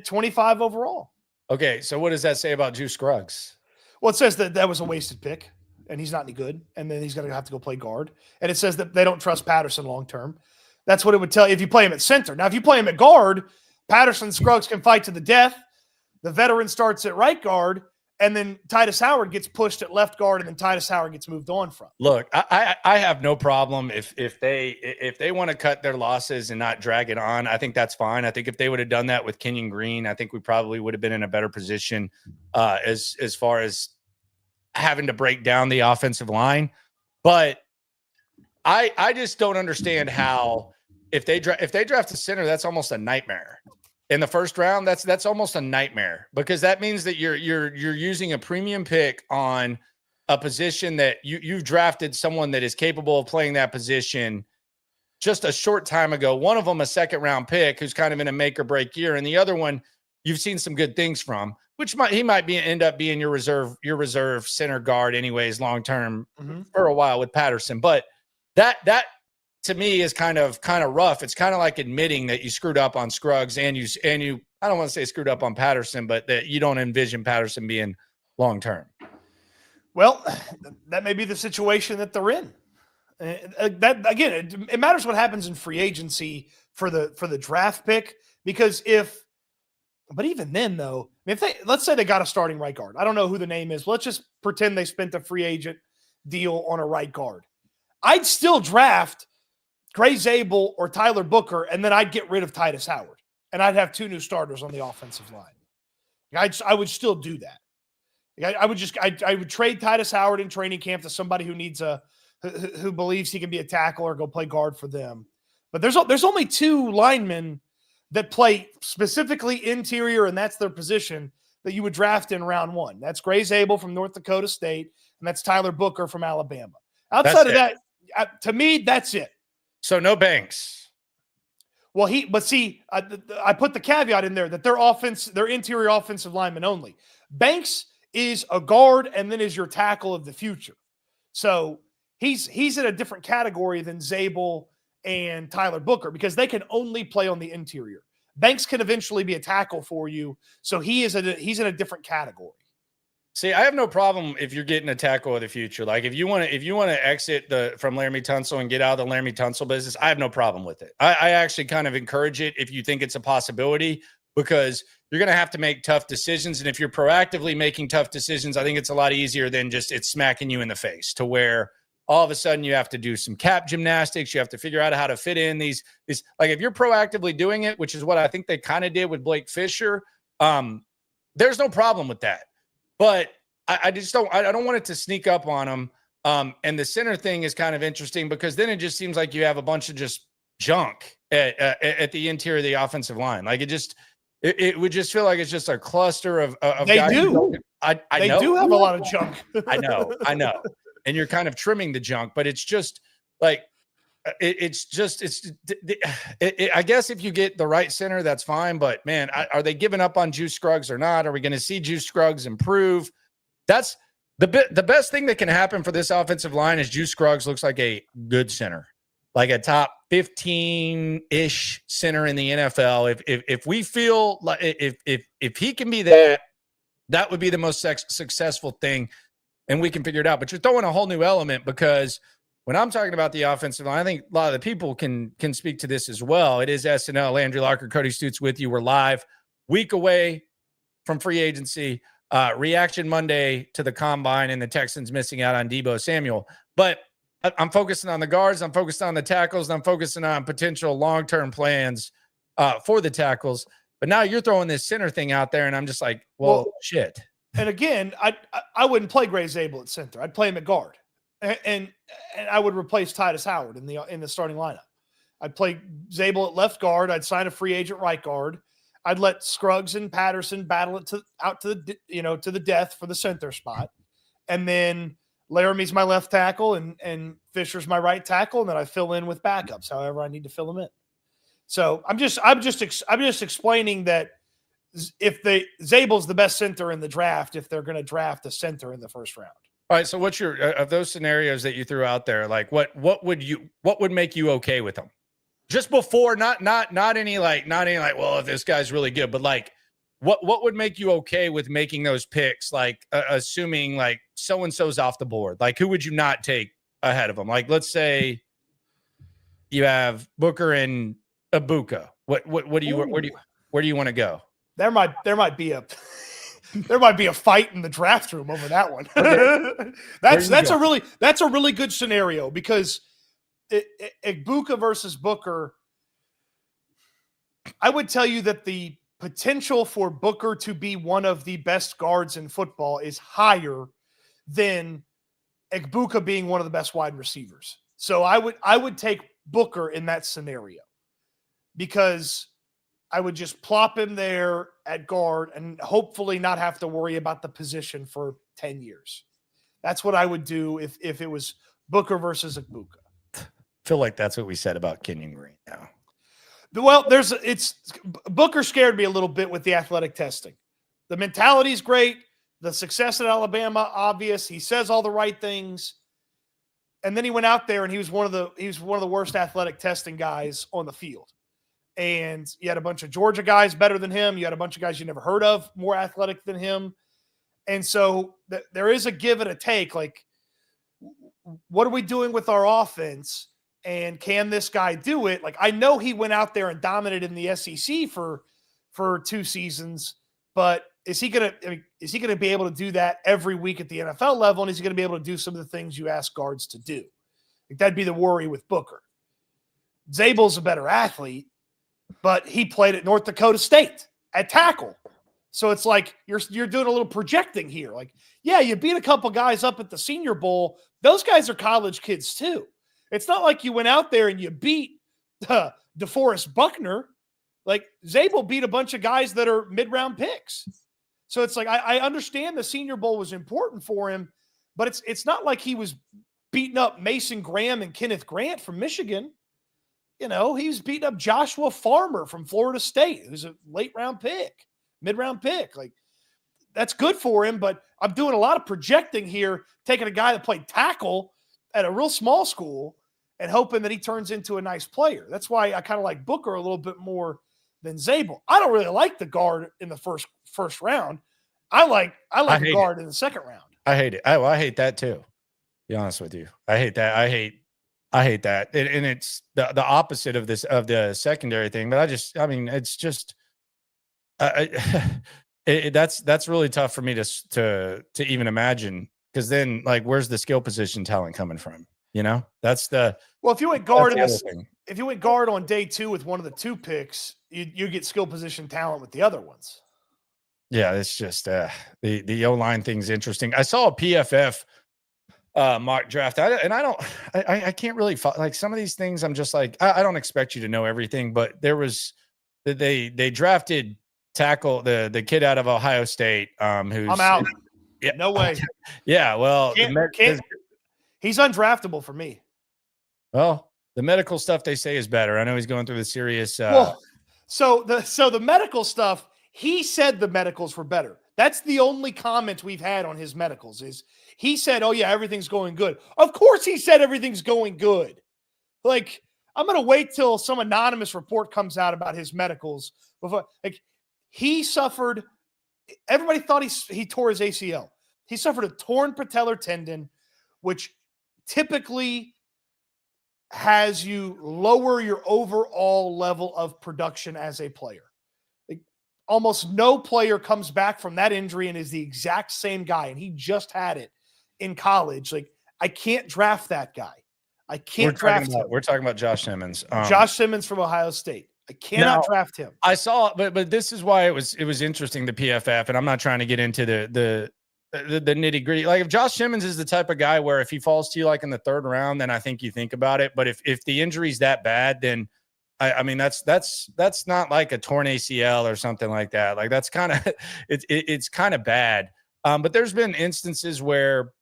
[SPEAKER 2] 25 overall.
[SPEAKER 1] Okay, so what does that say about Juice Scruggs?
[SPEAKER 2] Well, it says that was a wasted pick, and he's not any good, and then he's going to have to go play guard. And it says that they don't trust Patterson long term. That's what it would tell you if you play him at center. Now, if you play him at guard, Patterson, Scruggs can fight to the death. The veteran starts at right guard, and then Titus Howard gets pushed at left guard, and then Titus Howard gets moved on from.
[SPEAKER 1] Look, I have no problem if they want to cut their losses and not drag it on. I think that's fine. I think if they would have done that with Kenyon Green, I think we probably would have been in a better position as far as having to break down the offensive line. But I just don't understand how if they draft a center, that's almost a nightmare. In the first round, that's almost a nightmare because that means that you're using a premium pick on a position that you've drafted someone that is capable of playing that position just a short time ago. One of them a second round pick who's kind of in a make or break year, and the other one you've seen some good things from, which he might end up being your reserve center guard anyways long term for a while with Patterson. But that to me is kind of rough. It's kind of like admitting that you screwed up on Scruggs and you I don't want to say screwed up on Patterson, but that you don't envision Patterson being long term.
[SPEAKER 2] Well, that may be the situation that they're in. That again, it matters what happens in free agency for the draft pick, because but even then though, if let's say they got a starting right guard, I don't know who the name is. Let's just pretend they spent a free agent deal on a right guard. I'd still draft Gray Zabel or Tyler Booker, and then I'd get rid of Titus Howard, and I'd have 2 new starters on the offensive line. I would still do that. I would trade Titus Howard in training camp to somebody who believes he can be a tackle or go play guard for them. But there's only 2 linemen that play specifically interior, and that's their position, that you would draft in round 1. That's Gray Zabel from North Dakota State, and that's Tyler Booker from Alabama. Outside of that, to me, that's it.
[SPEAKER 1] So no Banks.
[SPEAKER 2] Well, I put the caveat in there that they're interior offensive linemen only. Banks is a guard and then is your tackle of the future. So he's in a different category than Zabel and Tyler Booker because they can only play on the interior. Banks can eventually be a tackle for you, so he's in a different category.
[SPEAKER 1] See, I have no problem if you're getting a tackle of the future. Like if you want to exit from Laramie Tunsil and get out of the Laramie Tunsil business, I have no problem with it. I actually kind of encourage it if you think it's a possibility, because you're going to have to make tough decisions. And if you're proactively making tough decisions, I think it's a lot easier than just it's smacking you in the face to where all of a sudden you have to do some cap gymnastics. You have to figure out how to fit in these like if you're proactively doing it, which is what I think they kind of did with Blake Fisher. There's no problem with that. But I just don't want it to sneak up on them. And the center thing is kind of interesting because then it just seems like you have a bunch of just junk at the interior of the offensive line. Like it would just feel like it's just a cluster of
[SPEAKER 2] they
[SPEAKER 1] guys.
[SPEAKER 2] Do. They
[SPEAKER 1] know.
[SPEAKER 2] do have a lot of junk.
[SPEAKER 1] I know. And you're kind of trimming the junk, but it's just like I guess if you get the right center, that's fine. But man, are they giving up on Juice Scruggs or not? Are we going to see Juice Scruggs improve? That's the best thing that can happen for this offensive line is Juice Scruggs looks like a good center, like a top 15-ish center in the NFL. If we feel like if he can be that would be the most successful thing, and we can figure it out. But you're throwing a whole new element because when I'm talking about the offensive line, I think a lot of the people can speak to this as well. It is S&L, Landry Locker, Cody Stoots with you. We're live, week away from free agency. Reaction Monday to the combine and the Texans missing out on Deebo Samuel. But I'm focusing on the guards. I'm focused on the tackles. And I'm focusing on potential long-term plans for the tackles. But now you're throwing this center thing out there, and I'm just like, well shit.
[SPEAKER 2] And again, I wouldn't play Gray Zabel at center. I'd play him at guard. And I would replace Titus Howard in the starting lineup. I'd play Zabel at left guard. I'd sign a free agent right guard. I'd let Scruggs and Patterson battle it to the death for the center spot. And then Laramie's my left tackle and Fisher's my right tackle. And then I fill in with backups, however I need to fill them in. So I'm just explaining that if Zabel's the best center in the draft, if they're going to draft a center in the first round.
[SPEAKER 1] All right. So what's your of those scenarios that you threw out there? Like what would make you okay with them? Just before, not any like, well, if this guy's really good, but like what would make you okay with making those picks? Like assuming like so-and-so's off the board, like who would you not take ahead of them? Like, let's say you have Booker and Ibuka. Where do you want to go?
[SPEAKER 2] There might be a fight in the draft room over that one. Okay. that's a really good scenario because Ibuka versus Booker. I would tell you that the potential for Booker to be one of the best guards in football is higher than Ibuka being one of the best wide receivers. So I would take Booker in that scenario because I would just plop him there at guard and hopefully not have to worry about the position for 10 years. That's what I would do if it was Booker versus Igbokwe.
[SPEAKER 1] I feel like that's what we said about Kenyon Green now.
[SPEAKER 2] Well, Booker scared me a little bit with the athletic testing. The mentality is great. The success at Alabama, obvious. He says all the right things. And then he went out there and he was one of the worst athletic testing guys on the field. And you had a bunch of Georgia guys better than him. You had a bunch of guys you never heard of more athletic than him. And so there is a give and a take. Like, what are we doing with our offense? And can this guy do it? Like, I know he went out there and dominated in the SEC for 2 seasons, but is he gonna be able to do that every week at the NFL level? And is he going to be able to do some of the things you ask guards to do? Like, that'd be the worry with Booker. Zabel's a better athlete, but he played at North Dakota State at tackle. So it's like you're doing a little projecting here. Like, yeah, you beat a couple guys up at the Senior Bowl. Those guys are college kids too. It's not like you went out there and you beat DeForest Buckner. Like, Zabel beat a bunch of guys that are mid-round picks. So it's like I understand the Senior Bowl was important for him, but it's not like he was beating up Mason Graham and Kenneth Grant from Michigan. You know, he was beating up Joshua Farmer from Florida State, who's a late-round pick, mid-round pick. Like, that's good for him, but I'm doing a lot of projecting here, taking a guy that played tackle at a real small school and hoping that he turns into a nice player. That's why I kind of like Booker a little bit more than Zabel. I don't really like the guard in the first round. I like the guard in the second round.
[SPEAKER 1] I hate it. I hate that too. To be honest with you, I hate that. I hate that. And it's the opposite of the secondary thing. But it's just that's really tough for me to even imagine, because then, like, where's the skill position talent coming from? You know, that's the
[SPEAKER 2] if you went guard if you went guard on day 2 with one of the 2 picks, you get skill position talent with the other ones.
[SPEAKER 1] Yeah, it's just the O-line thing's interesting. I saw a PFF mock draft, I can't really like some of these things. I'm just like, I don't expect you to know everything, but there was they drafted tackle the kid out of Ohio State who's
[SPEAKER 2] I'm out.
[SPEAKER 1] Yeah,
[SPEAKER 2] no way.
[SPEAKER 1] Yeah, well,
[SPEAKER 2] he's undraftable for me.
[SPEAKER 1] Well, the medical stuff they say is better. I know he's going through the serious.
[SPEAKER 2] So the medical stuff, he said the medicals were better. That's the only comment we've had on his medicals is he said, "Oh yeah, everything's going good." Of course, he said everything's going good. Like, I'm gonna wait till some anonymous report comes out about his medicals before. Like, he suffered. Everybody thought he tore his ACL. He suffered a torn patellar tendon, which typically has you lower your overall level of production as a player. Like, almost no player comes back from that injury and is the exact same guy, and he just had it in college. Like, I can't draft that guy. I can't draft him.
[SPEAKER 1] We're talking about Josh Simmons.
[SPEAKER 2] Josh Simmons from Ohio State. I cannot draft him.
[SPEAKER 1] I saw, but this is why it was interesting, the PFF, and I'm not trying to get into the nitty gritty. Like, if Josh Simmons is the type of guy where if he falls to you like in the 3rd round, then I think you think about it. But if the injury's that bad, then I mean that's not like a torn ACL or something like that. Like, that's kind of it's kind of bad. But there's been instances where,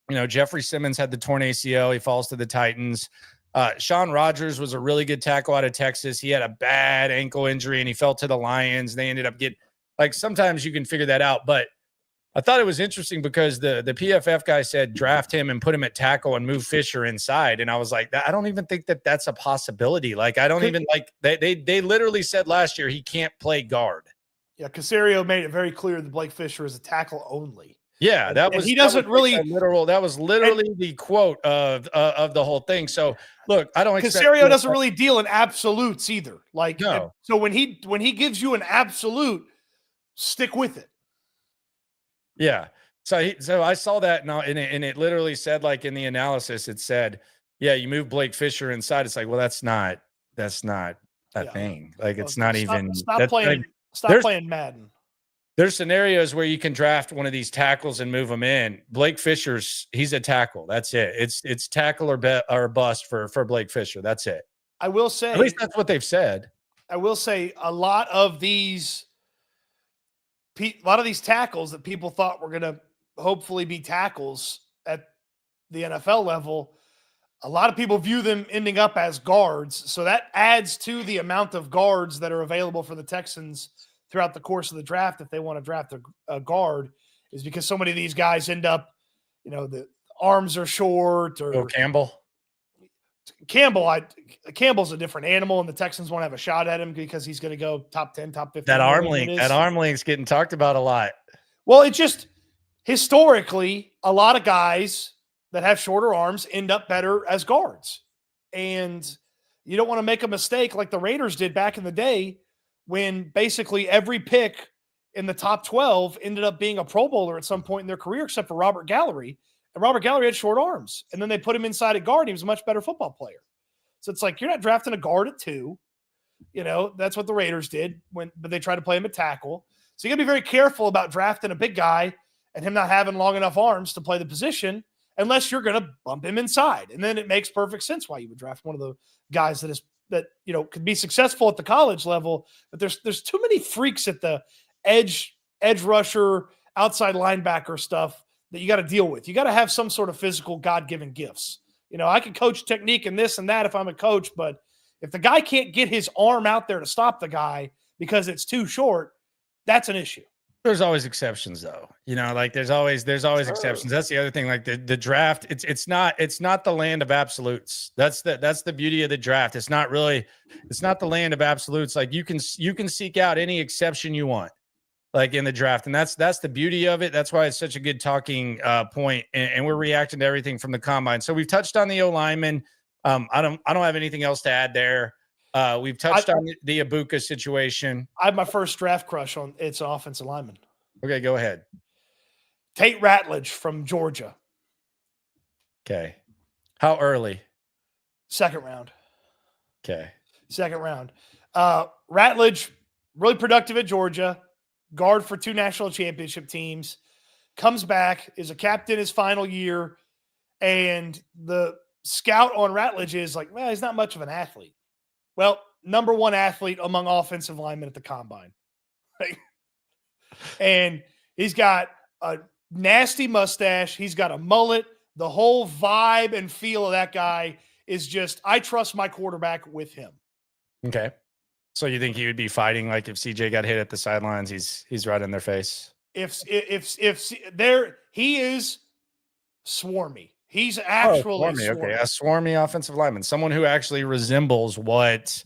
[SPEAKER 1] you know, Jeffrey Simmons had the torn ACL. He falls to the Titans. Sean Rogers was a really good tackle out of Texas. He had a bad ankle injury and he fell to the Lions. They ended up getting, like, sometimes you can figure that out. But I thought it was interesting because the PFF guy said draft him and put him at tackle and move Fisher inside. And I was like, I don't even think that's a possibility. Like, I don't even like they literally said last year he can't play guard.
[SPEAKER 2] Yeah, Caserio made it very clear that Blake Fisher is a tackle only.
[SPEAKER 1] Yeah, that was
[SPEAKER 2] he doesn't really
[SPEAKER 1] literal. That was literally the quote of the whole thing. So look, I don't.
[SPEAKER 2] Caserio doesn't really deal in absolutes either. Like,
[SPEAKER 1] no.
[SPEAKER 2] So when he gives you an absolute, stick with it.
[SPEAKER 1] Yeah. So I saw that now, and it literally said, like, in the analysis, it said, yeah, you move Blake Fisher inside. It's like, well, that's not a thing. Like, it's not even.
[SPEAKER 2] Stop playing Madden.
[SPEAKER 1] there's scenarios where you can draft one of these tackles and move them in. Blake he's a tackle. That's it. It's tackle or bust for Blake Fisher. That's it.
[SPEAKER 2] I will say,
[SPEAKER 1] at least that's what they've said.
[SPEAKER 2] I will say a lot of these tackles that people thought were going to hopefully be tackles at the NFL level, a lot of people view them ending up as guards. So that adds to the amount of guards that are available for the Texans throughout the course of the draft. If they want to draft a guard, is because so many of these guys end up, the arms are short or Campbell's a different animal, and the Texans won't have a shot at him because he's going to go top 10, top 15.
[SPEAKER 1] That arm link's getting talked about a lot.
[SPEAKER 2] Well, it just historically, a lot of guys that have shorter arms end up better as guards. And you don't want to make a mistake like the Raiders did back in the day when basically every pick in the top 12 ended up being a Pro Bowler at some point in their career, except for Robert Gallery. And Robert Gallery had short arms. And then they put him inside at guard. And he was a much better football player. So it's like, you're not drafting a guard at 2. That's what the Raiders did but they tried to play him at tackle. So you got to be very careful about drafting a big guy and him not having long enough arms to play the position unless you're going to bump him inside. And then it makes perfect sense why you would draft one of the guys that could be successful at the college level. But there's too many freaks at the edge rusher, outside linebacker stuff that you got to deal with. You got to have some sort of physical God-given gifts. I can coach technique and this and that if I'm a coach, but if the guy can't get his arm out there to stop the guy because it's too short, that's an issue.
[SPEAKER 1] There's always exceptions though. There's always exceptions. That's the other thing. Like the draft, it's not the land of absolutes. That's the beauty of the draft. It's not the land of absolutes. Like you can seek out any exception you want, like in the draft. And that's the beauty of it. That's why it's such a good talking point. And we're reacting to everything from the combine. So we've touched on the O lineman. I don't have anything else to add there. We've touched on the Ibuka situation.
[SPEAKER 2] I have my first draft crush on its offensive lineman.
[SPEAKER 1] Okay, go ahead.
[SPEAKER 2] Tate Ratledge from Georgia.
[SPEAKER 1] Okay. How early?
[SPEAKER 2] Second round.
[SPEAKER 1] Okay.
[SPEAKER 2] Second round. Ratledge, really productive at Georgia. Guard for 2 national championship teams. Comes back, is a captain his final year. And the scout on Ratledge is like, well, he's not much of an athlete. Well, number 1 athlete among offensive linemen at the combine. And he's got a nasty mustache. He's got a mullet. The whole vibe and feel of that guy is just, I trust my quarterback with him.
[SPEAKER 1] Okay. So you think he would be fighting like if CJ got hit at the sidelines, he's right in their face?
[SPEAKER 2] If he is swarmy. He's actually
[SPEAKER 1] swarmy. Okay, a swarmy offensive lineman, someone who actually resembles what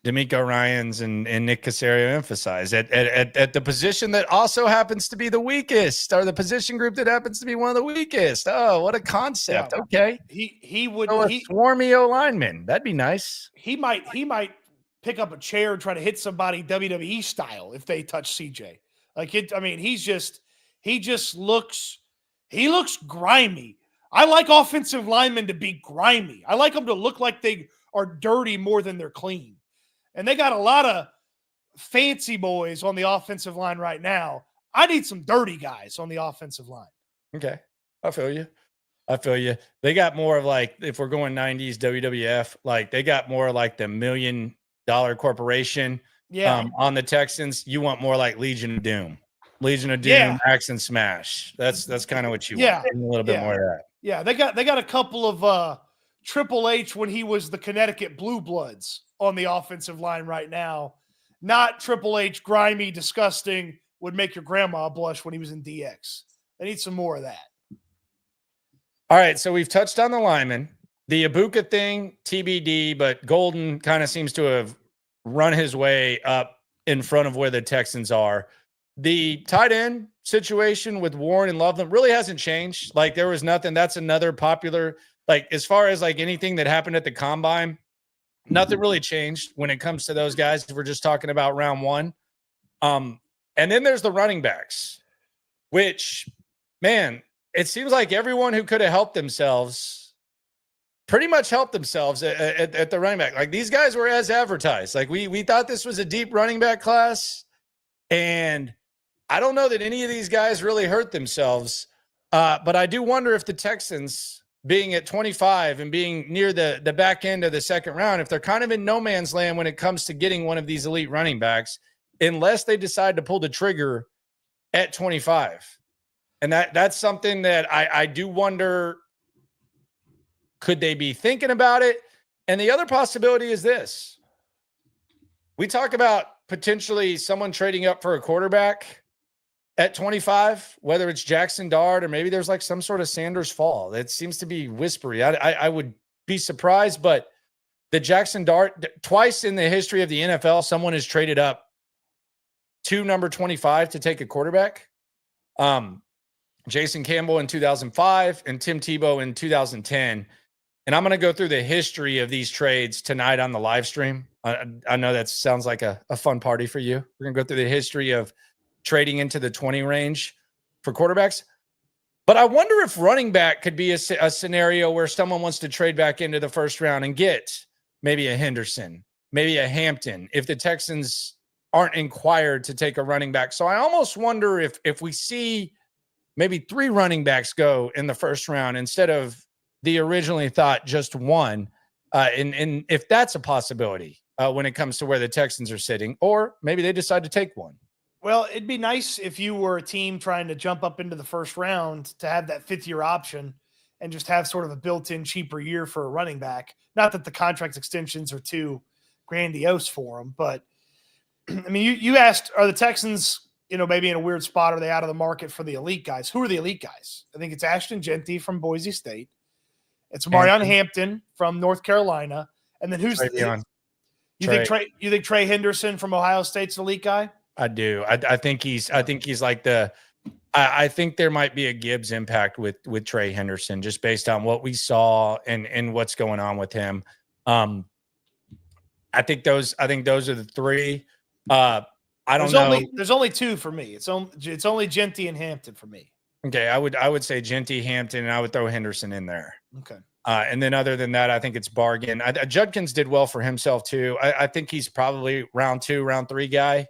[SPEAKER 1] D'Amico Ryans and Nick Caserio emphasize at the position that also happens to be the weakest, or the position group that happens to be one of the weakest. Oh, what a concept! Yeah. Okay,
[SPEAKER 2] he would
[SPEAKER 1] swarmy O lineman. That'd be nice.
[SPEAKER 2] He might pick up a chair and try to hit somebody WWE style if they touch CJ. He looks grimy. I like offensive linemen to be grimy. I like them to look like they are dirty more than they're clean. And they got a lot of fancy boys on the offensive line right now. I need some dirty guys on the offensive line.
[SPEAKER 1] Okay. I feel you. They got more of like, if we're going 90s WWF, like they got more like the $1 million corporation on the Texans. You want more like Legion of Doom, Axe and Smash. That's kind of what you want. A little bit more of that.
[SPEAKER 2] Yeah, they got a couple of Triple H when he was the Connecticut Blue Bloods on the offensive line right now. Not Triple H, grimy, disgusting, would make your grandma blush when he was in DX. They need some more of that.
[SPEAKER 1] All right, so we've touched on the lineman. The Ibuka thing, TBD, but Golden kind of seems to have run his way up in front of where the Texans are. The tight end situation with Warren and Loveland really hasn't changed. Like there was nothing. That's another popular, like as far as like anything that happened at the combine, nothing really changed when it comes to those guys. We're just talking about round 1. And then there's the running backs, which, man, it seems like everyone who could have helped themselves pretty much helped themselves at the running back. Like these guys were as advertised. Like we thought this was a deep running back class, and I don't know that any of these guys really hurt themselves, but I do wonder if the Texans, being at 25 and being near the back end of the second round, if they're kind of in no man's land when it comes to getting one of these elite running backs, unless they decide to pull the trigger at 25. And that's something that I do wonder, could they be thinking about it? And the other possibility is this. We talk about potentially someone trading up for a quarterback at 25, whether it's Jackson Dart or maybe there's like some sort of Sanders fall. That seems to be whispery. I would be surprised, but the Jackson Dart, twice in the history of the NFL, someone has traded up to number 25 to take a quarterback. Jason Campbell in 2005 and Tim Tebow in 2010. And I'm going to go through the history of these trades tonight on the live stream. I know that sounds like a fun party for you. We're going to go through the history of trading into the 20 range for quarterbacks. But I wonder if running back could be a scenario where someone wants to trade back into the first round and get maybe a Henderson, maybe a Hampton, if the Texans aren't inquired to take a running back. So I almost wonder if we see maybe 3 running backs go in the first round instead of the originally thought just one. And if that's a possibility when it comes to where the Texans are sitting, or maybe they decide to take one.
[SPEAKER 2] Well, it'd be nice if you were a team trying to jump up into the first round to have that 5th-year option and just have sort of a built-in cheaper year for a running back. Not that the contract extensions are too grandiose for them, but I mean, you asked, are the Texans, maybe in a weird spot? Are they out of the market for the elite guys? Who are the elite guys? I think it's Ashton Genty from Boise State. It's Marion Hampton from North Carolina. And then who's you think Trey Henderson from Ohio State's an elite guy?
[SPEAKER 1] I do. I think he's like I think there might be a Gibbs impact with Trey Henderson just based on what we saw and what's going on with him. I think those are the 3. I don't know.
[SPEAKER 2] There's only 2 for me. It's only Genty and Hampton for me.
[SPEAKER 1] Okay, I would say Genty, Hampton, and I would throw Henderson in there.
[SPEAKER 2] Okay.
[SPEAKER 1] And then other than that, I think it's bargain. Judkins did well for himself too. I think he's probably round 2, round 3 guy.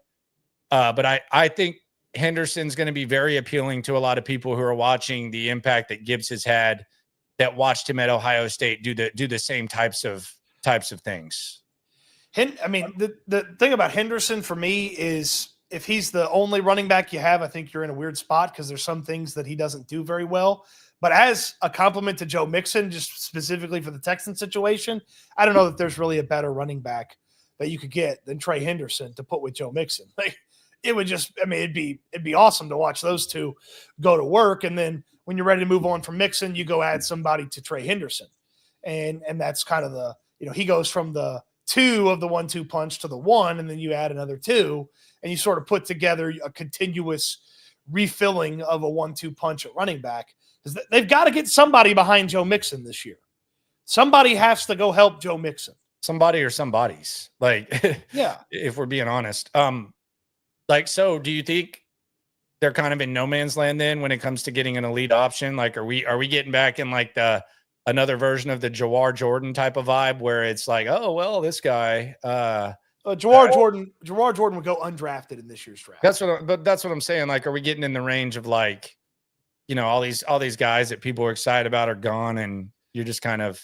[SPEAKER 1] But I think Henderson's going to be very appealing to a lot of people who are watching the impact that Gibbs has had, that watched him at Ohio State do the same types of things.
[SPEAKER 2] I mean, the thing about Henderson for me is if he's the only running back you have, I think you're in a weird spot because there's some things that he doesn't do very well. But as a compliment to Joe Mixon, just specifically for the Texans situation, I don't know that there's really a better running back that you could get than Trey Henderson to put with Joe Mixon. Like, it would just, I mean, it'd be awesome to watch those two go to work. And then when you're ready to move on from Mixon, you go add somebody to Trey Henderson. And that's kind of the, he goes from the 2 of the 1-2 punch to the 1, and then you add another 2, and you sort of put together a continuous refilling of a 1-2 punch at running back. Because they've got to get somebody behind Joe Mixon this year. Somebody has to go help Joe Mixon.
[SPEAKER 1] Somebody or somebody's. Like,
[SPEAKER 2] yeah.
[SPEAKER 1] If we're being honest. So do you think they're kind of in no man's land then when it comes to getting an elite option? Like, are we getting back in like another version of the Jawar Jordan type of vibe where it's like, oh, well, this guy,
[SPEAKER 2] Jawar Jordan would go undrafted in this year's draft.
[SPEAKER 1] That's what I'm saying. Like, are we getting in the range of like, all these guys that people are excited about are gone and you're just kind of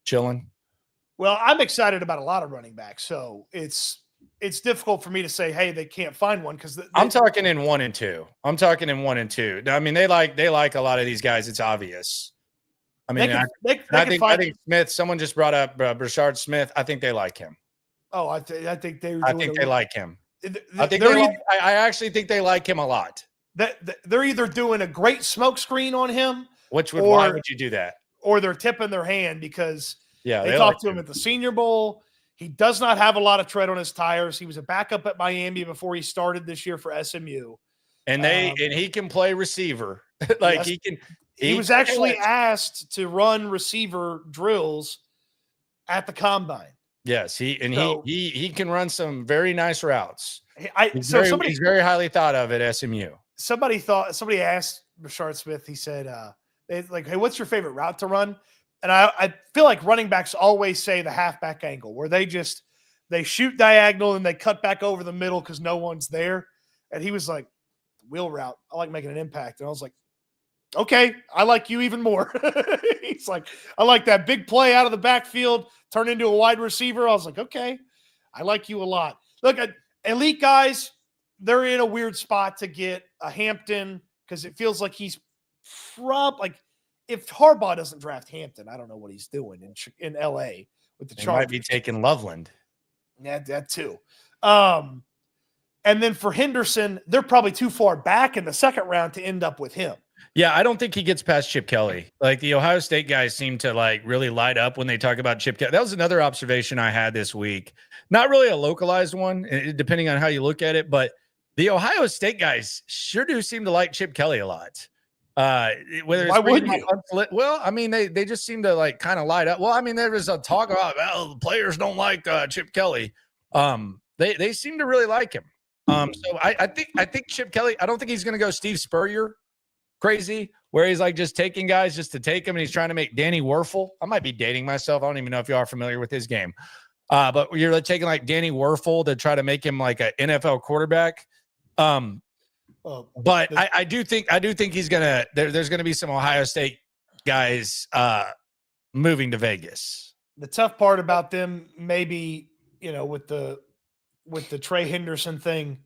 [SPEAKER 1] chilling?
[SPEAKER 2] Well, I'm excited about a lot of running backs. So it's difficult for me to say, hey, they can't find one because
[SPEAKER 1] I'm talking in 1 and 2. I mean, they like a lot of these guys. It's obvious. I mean, I think Smith. Someone just brought up Brashard Smith. I think they like him.
[SPEAKER 2] Oh, I think they
[SPEAKER 1] like him. I actually think they like him a lot.
[SPEAKER 2] They're either doing a great smokescreen on him,
[SPEAKER 1] why would you do that?
[SPEAKER 2] Or they're tipping their hand because they talked
[SPEAKER 1] like
[SPEAKER 2] to him at the Senior Bowl. He does not have a lot of tread on his tires. He was a backup at Miami before he started this year for SMU.
[SPEAKER 1] And he can play receiver. Like yes,
[SPEAKER 2] he was actually asked to run receiver drills at the combine.
[SPEAKER 1] Yes, he can run some very nice routes. He's very highly thought of at SMU.
[SPEAKER 2] Somebody asked Brashard Smith, he said, hey, what's your favorite route to run? And I feel like running backs always say the halfback angle where they shoot diagonal and they cut back over the middle because no one's there. And he was like, wheel route. I like making an impact. And I was like, okay, I like you even more. He's like, I like that big play out of the backfield, turn into a wide receiver. I was like, okay, I like you a lot. Look, elite guys, they're in a weird spot to get a Hampton because it feels like he's like if Harbaugh doesn't draft Hampton, I don't know what he's doing in LA with the Chargers.
[SPEAKER 1] He might be taking Loveland.
[SPEAKER 2] Yeah, that too. And then for Henderson, they're probably too far back in the second round to end up with him.
[SPEAKER 1] Yeah, I don't think he gets past Chip Kelly. Like the Ohio State guys seem to like really light up when they talk about Chip Kelly. That was another observation I had this week. Not really a localized one, depending on how you look at it, but the Ohio State guys sure do seem to like Chip Kelly a lot. Whether it's
[SPEAKER 2] why would you?
[SPEAKER 1] Well, I mean, they just seem to like kind of light up. Well, I mean, there was a talk about the players don't like Chip Kelly. They seem to really like him. So I think Chip Kelly. I don't think he's going to go Steve Spurrier crazy, where he's like just taking guys just to take them, and he's trying to make Danny Werfel. I might be dating myself. I don't even know if you are familiar with his game. But you're taking like Danny Werfel to try to make him like an NFL quarterback. But I do think he's gonna. There's gonna be some Ohio State guys moving to Vegas.
[SPEAKER 2] The tough part about them, maybe with the Trey Henderson thing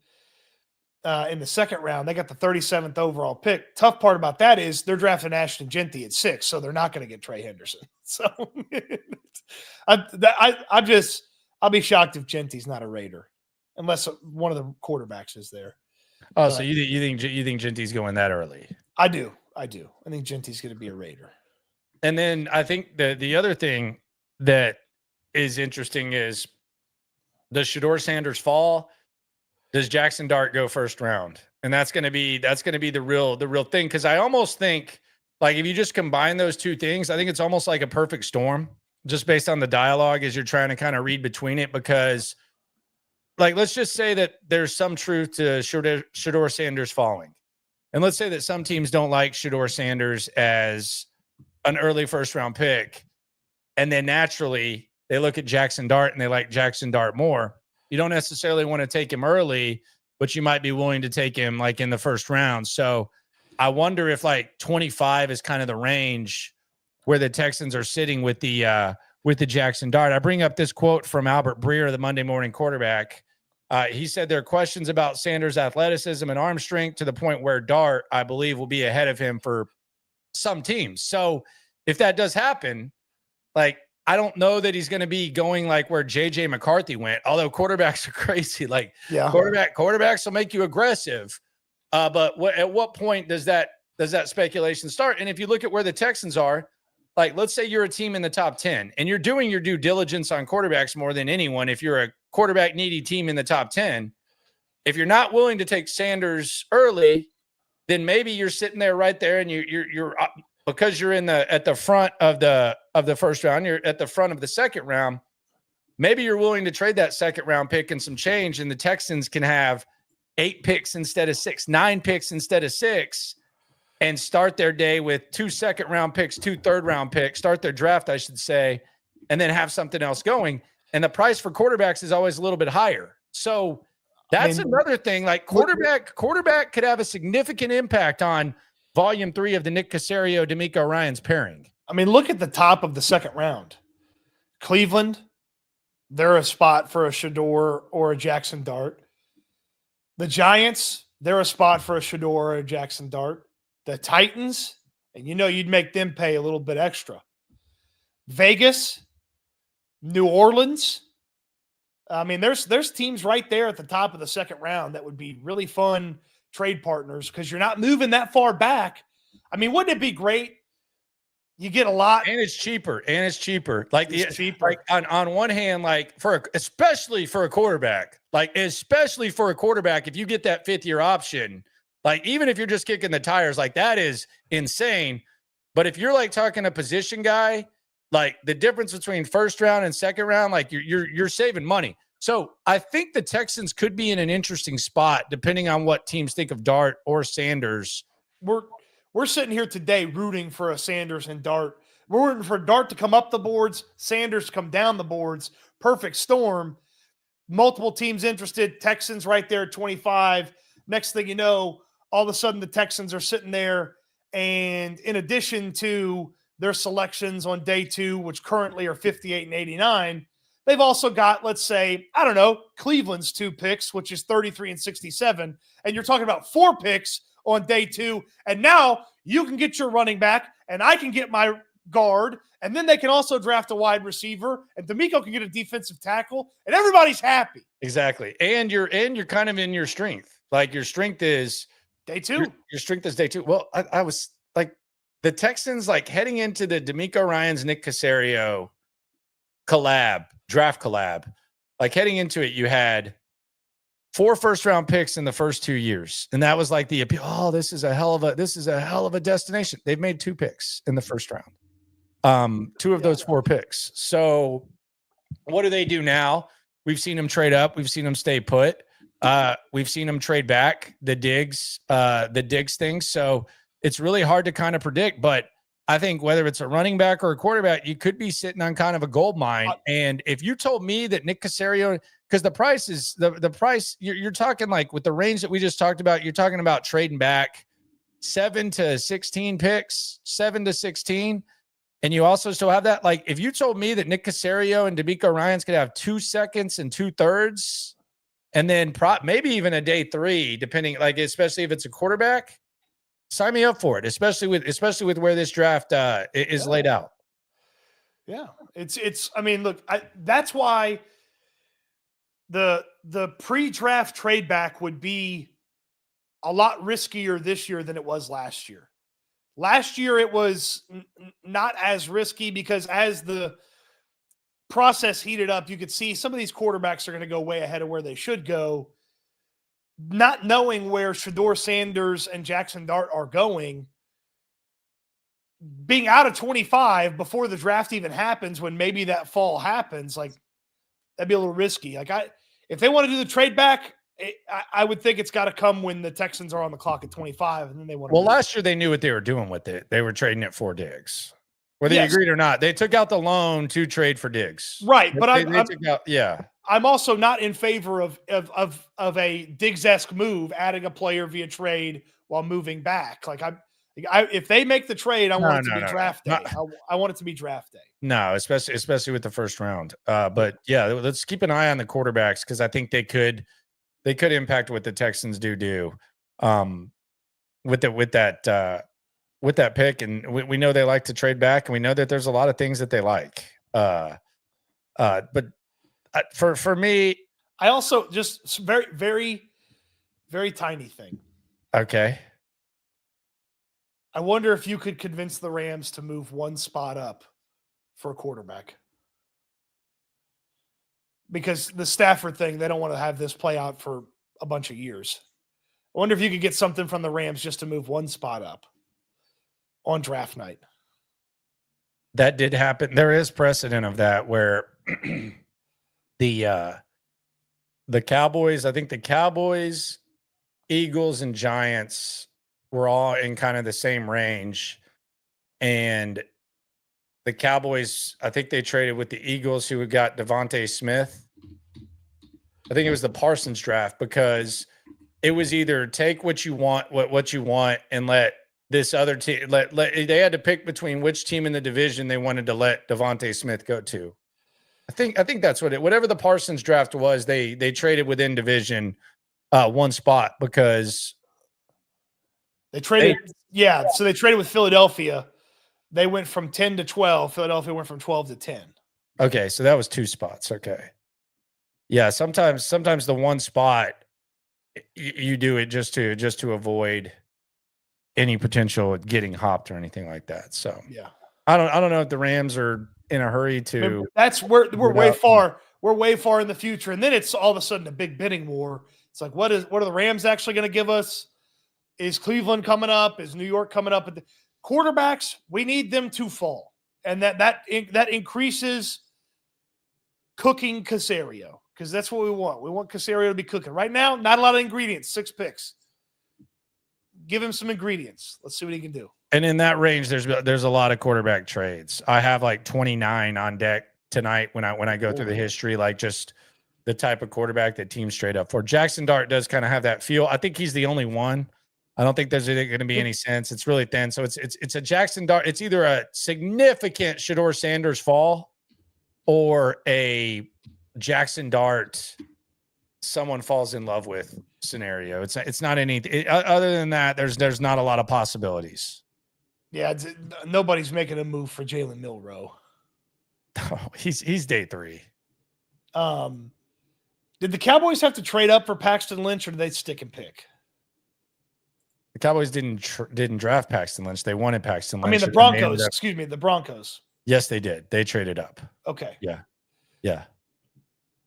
[SPEAKER 2] in the second round, they got the 37th overall pick. Tough part about that is they're drafting Ashton Genty at 6, so they're not going to get Trey Henderson. So I'll be shocked if Genty's not a Raider, unless one of the quarterbacks is there.
[SPEAKER 1] Oh, so you think Genty's going that early?
[SPEAKER 2] I do. I think Genty's going to be a Raider.
[SPEAKER 1] And then I think the other thing that is interesting is, does Shedeur Sanders fall? Does Jackson Dart go first round? And that's going to be the real thing. Cause I almost think like, if you just combine those two things, I think it's almost like a perfect storm just based on the dialogue as you're trying to kind of read between it. Because like, let's just say that there's some truth to Shedeur Sanders falling. And let's say that some teams don't like Shedeur Sanders as an early first round pick. And then naturally they look at Jackson Dart and they like Jackson Dart more. You don't necessarily want to take him early, but you might be willing to take him like in the first round. So I wonder if like 25 is kind of the range where the Texans are sitting with the Jackson Dart. I bring up this quote from Albert Breer, the Monday morning quarterback. He said there are questions about Sanders' athleticism and arm strength to the point where Dart, I believe, will be ahead of him for some teams. So if that does happen, like, I don't know that he's going to be going like where JJ McCarthy went, although quarterbacks are crazy. Like quarterbacks will make you aggressive. But at what point does that speculation start? And if you look at where the Texans are, like, let's say you're a team in the top 10 and you're doing your due diligence on quarterbacks more than anyone. If you're a quarterback needy team in the top 10, if you're not willing to take Sanders early, then maybe you're sitting there right there and you're because you're at the front of the first round, you're at the front of the second round. Maybe you're willing to trade that second round pick and some change, and the Texans can have 8 picks instead of 6, 9 picks instead of 6, and start their day with 2 second round picks, 2 third round picks, start their draft, I should say, and then have something else going. And the price for quarterbacks is always a little bit higher. So that's another thing. Like quarterback could have a significant impact on volume 3 of the Nick Caserio, D'Amico Ryans pairing.
[SPEAKER 2] I mean, look at the top of the second round. Cleveland, they're a spot for a Shedeur or a Jackson Dart. The Giants, they're a spot for a Shedeur or a Jackson Dart. The Titans, and you'd make them pay a little bit extra. Vegas, New Orleans. I mean, there's teams right there at the top of the second round that would be really fun trade partners because you're not moving that far back. I mean, wouldn't it be great? You get a lot,
[SPEAKER 1] and it's cheaper. Like
[SPEAKER 2] it's cheaper.
[SPEAKER 1] Like on one hand, like especially for a quarterback, if you get that 5th year option, like even if you're just kicking the tires, like that is insane. But if you're like talking a position guy, like the difference between first round and second round, like you're saving money. So I think the Texans could be in an interesting spot depending on what teams think of Dart or Sanders.
[SPEAKER 2] We're sitting here today rooting for a Sanders and Dart. We're rooting for Dart to come up the boards, Sanders to come down the boards. Perfect storm. Multiple teams interested. Texans right there at 25. Next thing you know, all of a sudden the Texans are sitting there, and in addition to their selections on day 2, which currently are 58 and 89, they've also got, let's say, I don't know, Cleveland's 2 picks, which is 33 and 67, and you're talking about 4 picks on day 2, and now you can get your running back, and I can get my guard, and then they can also draft a wide receiver, and D'Amico can get a defensive tackle, and everybody's happy.
[SPEAKER 1] Exactly. And you're kind of in your strength. Like your strength is
[SPEAKER 2] day 2.
[SPEAKER 1] Your strength is day 2. Well, I was like the Texans, like heading into the D'Amico Ryans, Nick Caserio draft collab, like heading into it, you had 4 first-round picks in the first 2 years. And that was like the appeal. Oh, this is a hell of a destination. They've made 2 picks in the first round. 2 of those 4 picks. So what do they do now? We've seen them trade up. We've seen them stay put. We've seen them trade back the digs thing. So it's really hard to kind of predict, but I think whether it's a running back or a quarterback, you could be sitting on kind of a gold mine. And if you told me that Nick Caserio, because the price is the price, you're talking like with the range that we just talked about, you're talking about trading back 7 to 16 picks, 7 to 16. And you also still have that. Like if you told me that Nick Caserio and D'Amico Ryans could have 2 seconds and 2/3, and then maybe even a day 3, depending, like, especially if it's a quarterback, sign me up for it, especially with where this draft is laid out.
[SPEAKER 2] Yeah, it's. I mean, look, that's why the pre-draft trade back would be a lot riskier this year than it was last year. Last year it was not as risky because as the process heated up, you could see some of these quarterbacks are going to go way ahead of where they should go. Not knowing where Shedeur Sanders and Jackson Dart are going, being out of 25 before the draft even happens, when maybe that fall happens, like that'd be a little risky. Like if they want to do the trade back, I would think it's got to come when the Texans are on the clock at 25, and then they want to.
[SPEAKER 1] Well, last year they knew what they were doing with it. They were trading it for Diggs, whether you agreed or not. They took out the loan to trade for Diggs,
[SPEAKER 2] right? But
[SPEAKER 1] I'm
[SPEAKER 2] also not in favor of a Diggs-esque move, adding a player via trade while moving back. Like if they make the trade, I want it to be draft day. I want it to be draft day.
[SPEAKER 1] No, especially with the first round. But yeah, let's keep an eye on the quarterbacks because I think they could impact what the Texans do with that pick. And we know they like to trade back, and we know that there's a lot of things that they like. But for me,
[SPEAKER 2] I also just very, very, very tiny thing.
[SPEAKER 1] Okay.
[SPEAKER 2] I wonder if you could convince the Rams to move 1 spot up for a quarterback. Because the Stafford thing, they don't want to have this play out for a bunch of years. I wonder if you could get something from the Rams just to move 1 spot up on draft night.
[SPEAKER 1] That did happen. There is precedent of that where the Cowboys, I think the Cowboys, Eagles, and Giants were all in kind of the same range. And the Cowboys, I think they traded with the Eagles, who got Devontae Smith. I think it was the Parsons draft, because it was either take what you want, and let this other team they had to pick between which team in the division they wanted to let Devontae Smith go to. I think that's whatever the Parsons draft was, they traded within division 1 spot because
[SPEAKER 2] they traded. So they traded with Philadelphia. They went from 10 to 12. Philadelphia went from 12 to 10.
[SPEAKER 1] Okay, so that was 2 spots. Okay. Yeah, sometimes the 1 spot you do it just to avoid any potential getting hopped or anything like that. So
[SPEAKER 2] yeah,
[SPEAKER 1] I don't know if the Rams are in a hurry to.
[SPEAKER 2] Remember, that's where we're way far. We're way far in the future, and then it's all of a sudden a big bidding war. It's like, what are the Rams actually going to give us? Is Cleveland coming up? Is New York coming up? Quarterbacks, we need them to fall, and that increases cooking Caserio, because that's what we want. We want Caserio to be cooking. Right now, not a lot of ingredients. 6 picks. Give him some ingredients. Let's see what he can do.
[SPEAKER 1] And in that range, there's a lot of quarterback trades. I have like 29 on deck tonight when I go through the history, like just the type of quarterback that teams trade up for. Jackson Dart does kind of have that feel. I think he's the only one I don't think there's going to be any sense. It's really thin. So it's a Jackson Dart. It's either a significant Shedeur Sanders fall or a Jackson Dart someone falls in love with scenario. It's not anything other than that. There's not a lot of possibilities.
[SPEAKER 2] Yeah, nobody's making a move for Jalen Milroe.
[SPEAKER 1] Oh, he's day 3.
[SPEAKER 2] Did the Cowboys have to trade up for Paxton Lynch, or did they stick and pick?
[SPEAKER 1] The Cowboys didn't draft Paxton Lynch. They wanted Paxton Lynch.
[SPEAKER 2] I mean, the Broncos. Excuse me, the Broncos.
[SPEAKER 1] Yes, they did. They traded up.
[SPEAKER 2] Okay.
[SPEAKER 1] Yeah.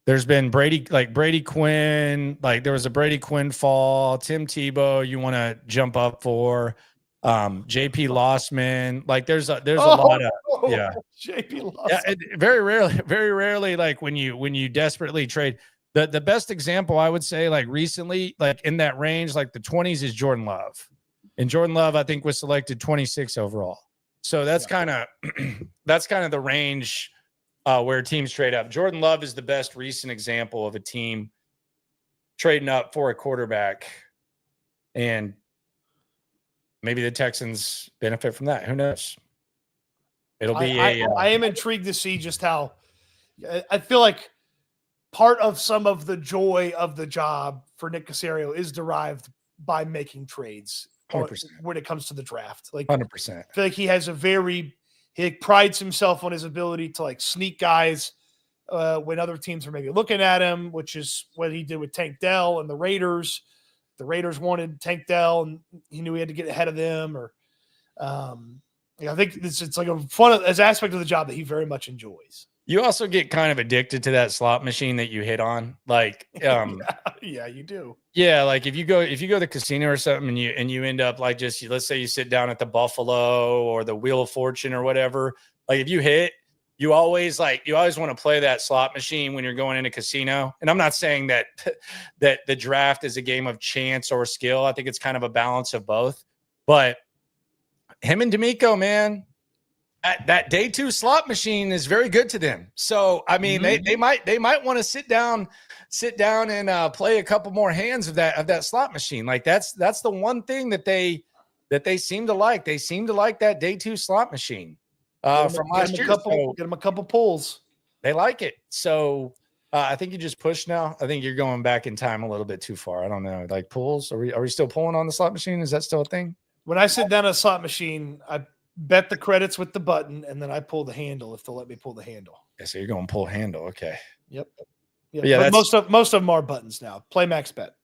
[SPEAKER 1] There's been Brady Quinn. Like there was a Brady Quinn fall. Tim Tebow, you want to jump up for. JP Lossman. Like there's a lot of
[SPEAKER 2] JP Lossman.
[SPEAKER 1] Yeah, very rarely. Like when you desperately trade. The best example I would say, like recently, like in that range, like the 20s is Jordan Love, and Jordan Love I think was selected 26 overall. So that's kind of the range where teams trade up. Jordan Love is the best recent example of a team trading up for a quarterback, and maybe the Texans benefit from that. Who knows? It'll be
[SPEAKER 2] I am intrigued to see just how I feel like part of some of the joy of the job for Nick Caserio is derived by making trades
[SPEAKER 1] 100%.
[SPEAKER 2] When it comes to the draft. Like
[SPEAKER 1] 100%.
[SPEAKER 2] I feel like he prides himself on his ability to like sneak guys when other teams are maybe looking at him, which is what he did with Tank Dell and the Raiders. The Raiders wanted Tank Dell, and he knew he had to get ahead of them. Or, I think it's like a fun as aspect of the job that he very much enjoys.
[SPEAKER 1] You also get kind of addicted to that slot machine that you hit on, like,
[SPEAKER 2] yeah, you do.
[SPEAKER 1] Yeah, like if you go to the casino or something, and you end up like just let's say you sit down at the Buffalo or the Wheel of Fortune or whatever. Like if you hit, you always want to play that slot machine when you're going in a casino. And I'm not saying that the draft is a game of chance or skill. I think it's kind of a balance of both. But him and D'Amico, man, that day 2 slot machine is very good to them. So I mean, they might want to sit down and play a couple more hands of that slot machine. Like that's the one thing that they seem to like. They seem to like that day 2 slot machine from last year.
[SPEAKER 2] Get them a couple pulls.
[SPEAKER 1] They like it. So I think you just push now. I think you're going back in time a little bit too far. I don't know. Like pulls. Are we still pulling on the slot machine? Is that still a thing?
[SPEAKER 2] When I sit down at a slot machine, I bet the credits with the button, and then I pull the handle if they'll let me pull the handle.
[SPEAKER 1] Yeah, so you're going pull handle. Okay.
[SPEAKER 2] Yep. Yeah, most of them are buttons now. Play max bet.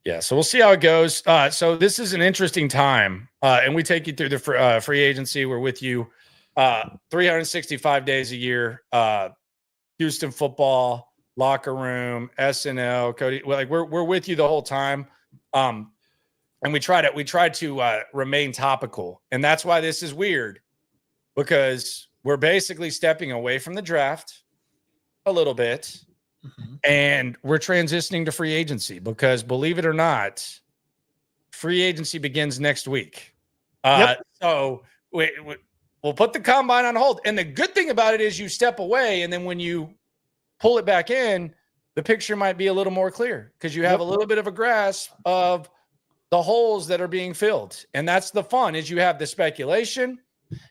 [SPEAKER 1] Yeah, so we'll see how it goes. So this is an interesting time, and we take you through the free agency. We're with you 365 days a year. Houston football, locker room, S&L, Cody. Like we're with you the whole time. And we try to remain topical. And that's why this is weird, because we're basically stepping away from the draft a little bit, and we're transitioning to free agency because, believe it or not, free agency begins next week. So we'll put the combine on hold. And the good thing about it is you step away, and then when you pull it back in, the picture might be a little more clear because you have a little bit of a grasp of the holes that are being filled. And that's the fun, is you have the speculation,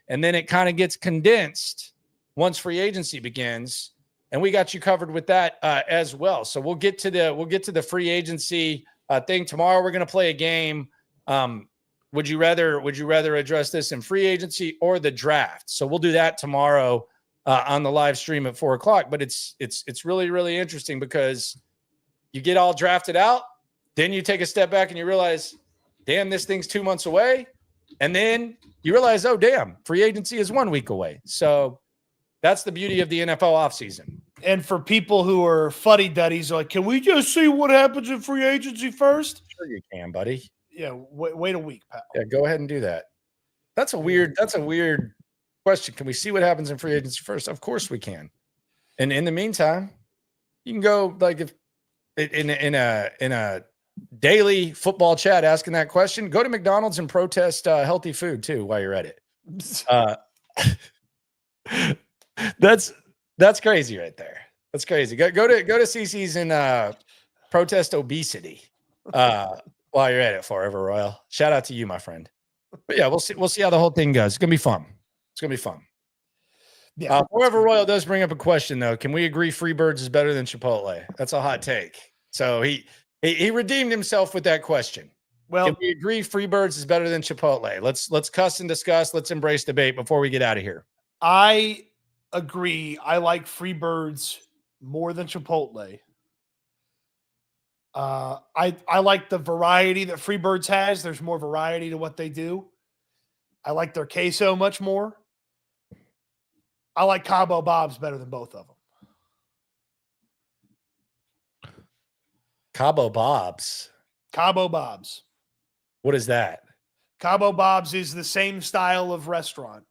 [SPEAKER 1] and then it kind of gets condensed once free agency begins. And we got you covered with that as well. So we'll get to the free agency thing tomorrow. We're going to play a game. Would you rather address this in free agency or the draft? So we'll do that tomorrow on the live stream at 4:00. But it's really, really interesting because you get all drafted out. Then you take a step back and you realize, damn, this thing's 2 months away. And then you realize, oh, damn, free agency is 1 week away. So that's the beauty of the NFL offseason.
[SPEAKER 2] And for people who are fuddy-duddies, like, can we just see what happens in free agency first?
[SPEAKER 1] Sure you can, buddy.
[SPEAKER 2] Yeah, wait a week, pal.
[SPEAKER 1] Yeah, go ahead and do that. That's a weird question. Can we see what happens in free agency first? Of course we can. And in the meantime, you can go like if in a daily football chat asking that question, go to McDonald's and protest healthy food too while you're at it. That's crazy right there. That's crazy. Go to CC's and protest obesity. While you're at it, Forever Royal. Shout out to you, my friend. But yeah, we'll see. We'll see how the whole thing goes. It's gonna be fun. It's gonna be fun.
[SPEAKER 2] Yeah.
[SPEAKER 1] Forever Royal does bring up a question though. Can we agree Freebirds is better than Chipotle? That's a hot take. So he redeemed himself with that question.
[SPEAKER 2] Well,
[SPEAKER 1] Can we agree Freebirds is better than Chipotle? Let's cuss and discuss. Let's embrace debate before we get out of here.
[SPEAKER 2] I agree. I like Freebirds more than Chipotle. I like the variety that Freebirds has. There's more variety to what they do. I like their queso much more. I like Cabo Bob's better than both of them.
[SPEAKER 1] Cabo Bob's.
[SPEAKER 2] Cabo Bob's.
[SPEAKER 1] What is that?
[SPEAKER 2] Cabo Bob's is the same style of restaurant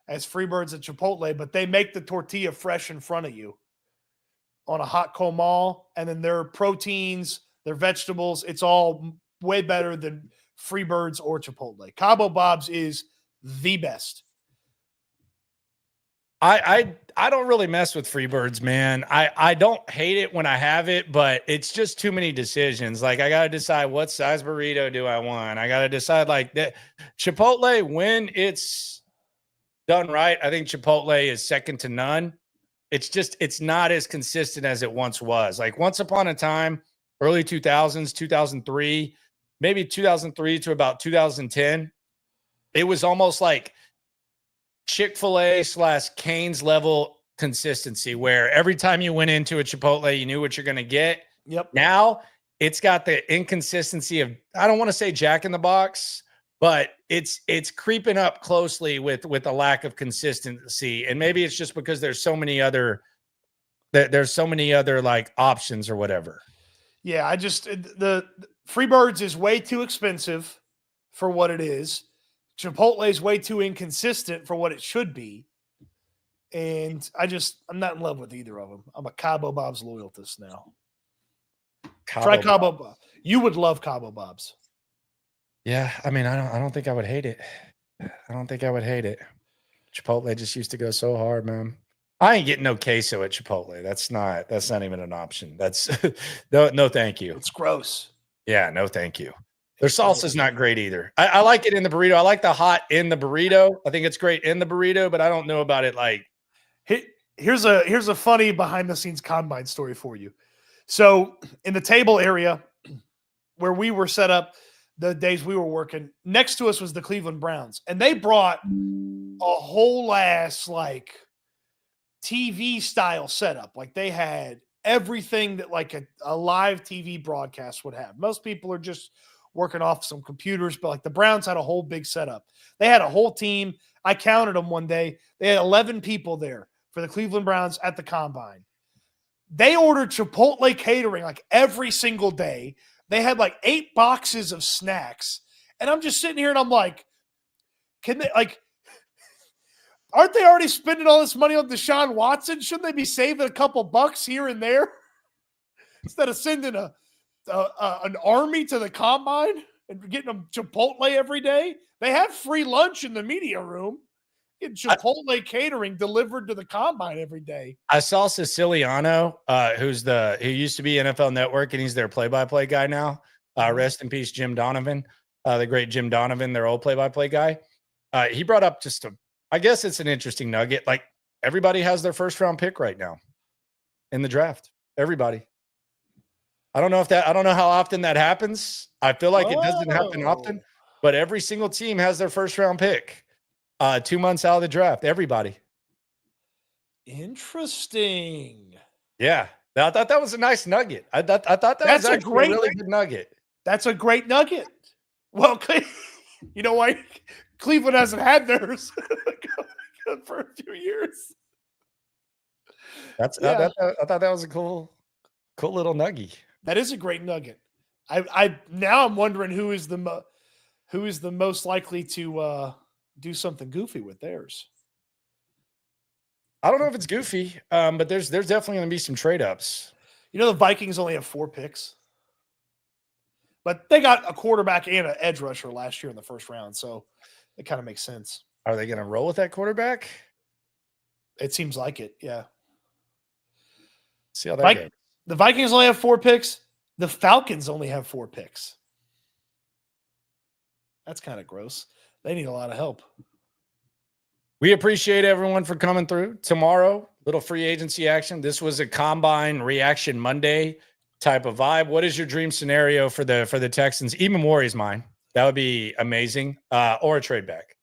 [SPEAKER 2] as Freebirds at Chipotle, but they make the tortilla fresh in front of you on a hot comal, and then their proteins, their vegetables, it's all way better than Freebirds or Chipotle. Cabo Bob's is the best.
[SPEAKER 1] I don't really mess with Freebirds, man. I don't hate it when I have it, but it's just too many decisions. Like I gotta decide what size burrito do I want. I gotta decide like that. Chipotle, when it's done right, I think Chipotle is second to none. It's not as consistent as it once was. Like once upon a time, early 2000s, 2003, maybe 2003 to about 2010, it was almost like Chick-fil-A / Cane's level consistency where every time you went into a Chipotle, you knew what you're going to get.
[SPEAKER 2] Yep.
[SPEAKER 1] Now it's got the inconsistency of, I don't want to say Jack in the Box, but it's creeping up closely with a lack of consistency. And maybe it's just because there's so many other like options or whatever.
[SPEAKER 2] Yeah, the Freebirds is way too expensive for what it is. Chipotle is way too inconsistent for what it should be. And I'm not in love with either of them. I'm a Cabo Bob's loyalist now. Try Cabo Bob. You would love Cabo Bob's.
[SPEAKER 1] Yeah, I mean, I don't think I would hate it. I don't think I would hate it. Chipotle just used to go so hard, man. I ain't getting no queso at Chipotle. That's not even an option. That's no, thank you.
[SPEAKER 2] It's gross.
[SPEAKER 1] Yeah, no, thank you. Their salsa's not great either. I like it in the burrito. I like the hot in the burrito. I think it's great in the burrito, but I don't know about it like.
[SPEAKER 2] Here's a funny behind the scenes combine story for you. So in the table area where we were set up the days we were working, next to us was the Cleveland Browns, and they brought a whole ass like TV style setup. Like they had everything that like a live TV broadcast would have. Most people are just working off some computers, but like the Browns had a whole big setup. They had a whole team. I counted them one day. They had 11 people there for the Cleveland Browns at the combine. They ordered Chipotle catering like every single day. They had like 8 boxes of snacks. And I'm just sitting here and I'm like, can they like, aren't they already spending all this money on Deshaun Watson? Shouldn't they be saving a couple bucks here and there instead of sending an army to the combine and getting them Chipotle every day? They have free lunch in the media room. Get Chipotle catering delivered to the combine every day.
[SPEAKER 1] I saw Siciliano, who used to be NFL Network, and he's their play-by-play guy now. Rest in peace, Jim Donovan, the great Jim Donovan, their old play-by-play guy. He brought up I guess it's an interesting nugget. Like everybody has their first round pick right now in the draft. Everybody. I don't know how often that happens. I feel like it doesn't happen often, but every single team has their first round pick 2 months out of the draft. Everybody.
[SPEAKER 2] Interesting.
[SPEAKER 1] Yeah. I thought that was a nice nugget. I thought that was a really good nugget.
[SPEAKER 2] That's a great nugget. Well, you know why? Cleveland hasn't had theirs for a few years.
[SPEAKER 1] I thought that was a cool little nugget.
[SPEAKER 2] That is a great nugget. I'm wondering who is the most likely to do something goofy with theirs.
[SPEAKER 1] I don't know if it's goofy, but there's definitely going to be some trade ups.
[SPEAKER 2] You know, the Vikings only have 4 picks, but they got a quarterback and an edge rusher last year in the first round, so it kind of makes sense.
[SPEAKER 1] Are they going to roll with that quarterback?
[SPEAKER 2] It seems like it, yeah.
[SPEAKER 1] See how that goes.
[SPEAKER 2] The Vikings only have 4 picks. The Falcons only have 4 picks. That's kind of gross. They need a lot of help.
[SPEAKER 1] We appreciate everyone for coming through. Tomorrow, little free agency action. This was a Combine Reaction Monday type of vibe. What is your dream scenario for the Texans? Even Warriors mine. That would be amazing. Or a trade back.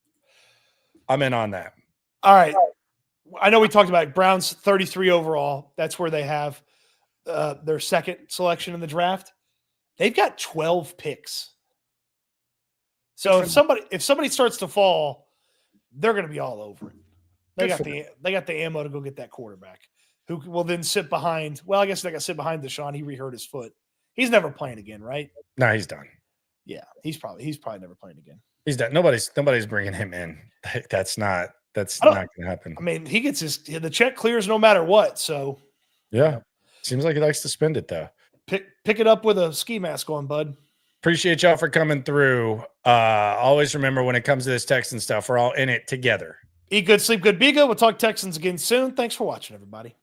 [SPEAKER 1] I'm in on that.
[SPEAKER 2] All right. I know we talked about Browns 33 overall. That's where they have their second selection in the draft. They've got 12 picks. So if somebody starts to fall, they're going to be all over it. They got the ammo to go get that quarterback, who will then sit behind. Well, I guess they got to sit behind Deshaun. He re-hurt his foot. He's never playing again, right?
[SPEAKER 1] No, he's done.
[SPEAKER 2] Yeah, he's probably never playing again.
[SPEAKER 1] He's done. Nobody's bringing him in. That's not going to happen.
[SPEAKER 2] I mean, he gets the check clears no matter what. So
[SPEAKER 1] yeah, seems like he likes to spend it though.
[SPEAKER 2] Pick it up with a ski mask on, bud.
[SPEAKER 1] Appreciate y'all for coming through. Always remember, when it comes to this Texan stuff, we're all in it together.
[SPEAKER 2] Eat good, sleep good, be good. We'll talk Texans again soon. Thanks for watching, everybody.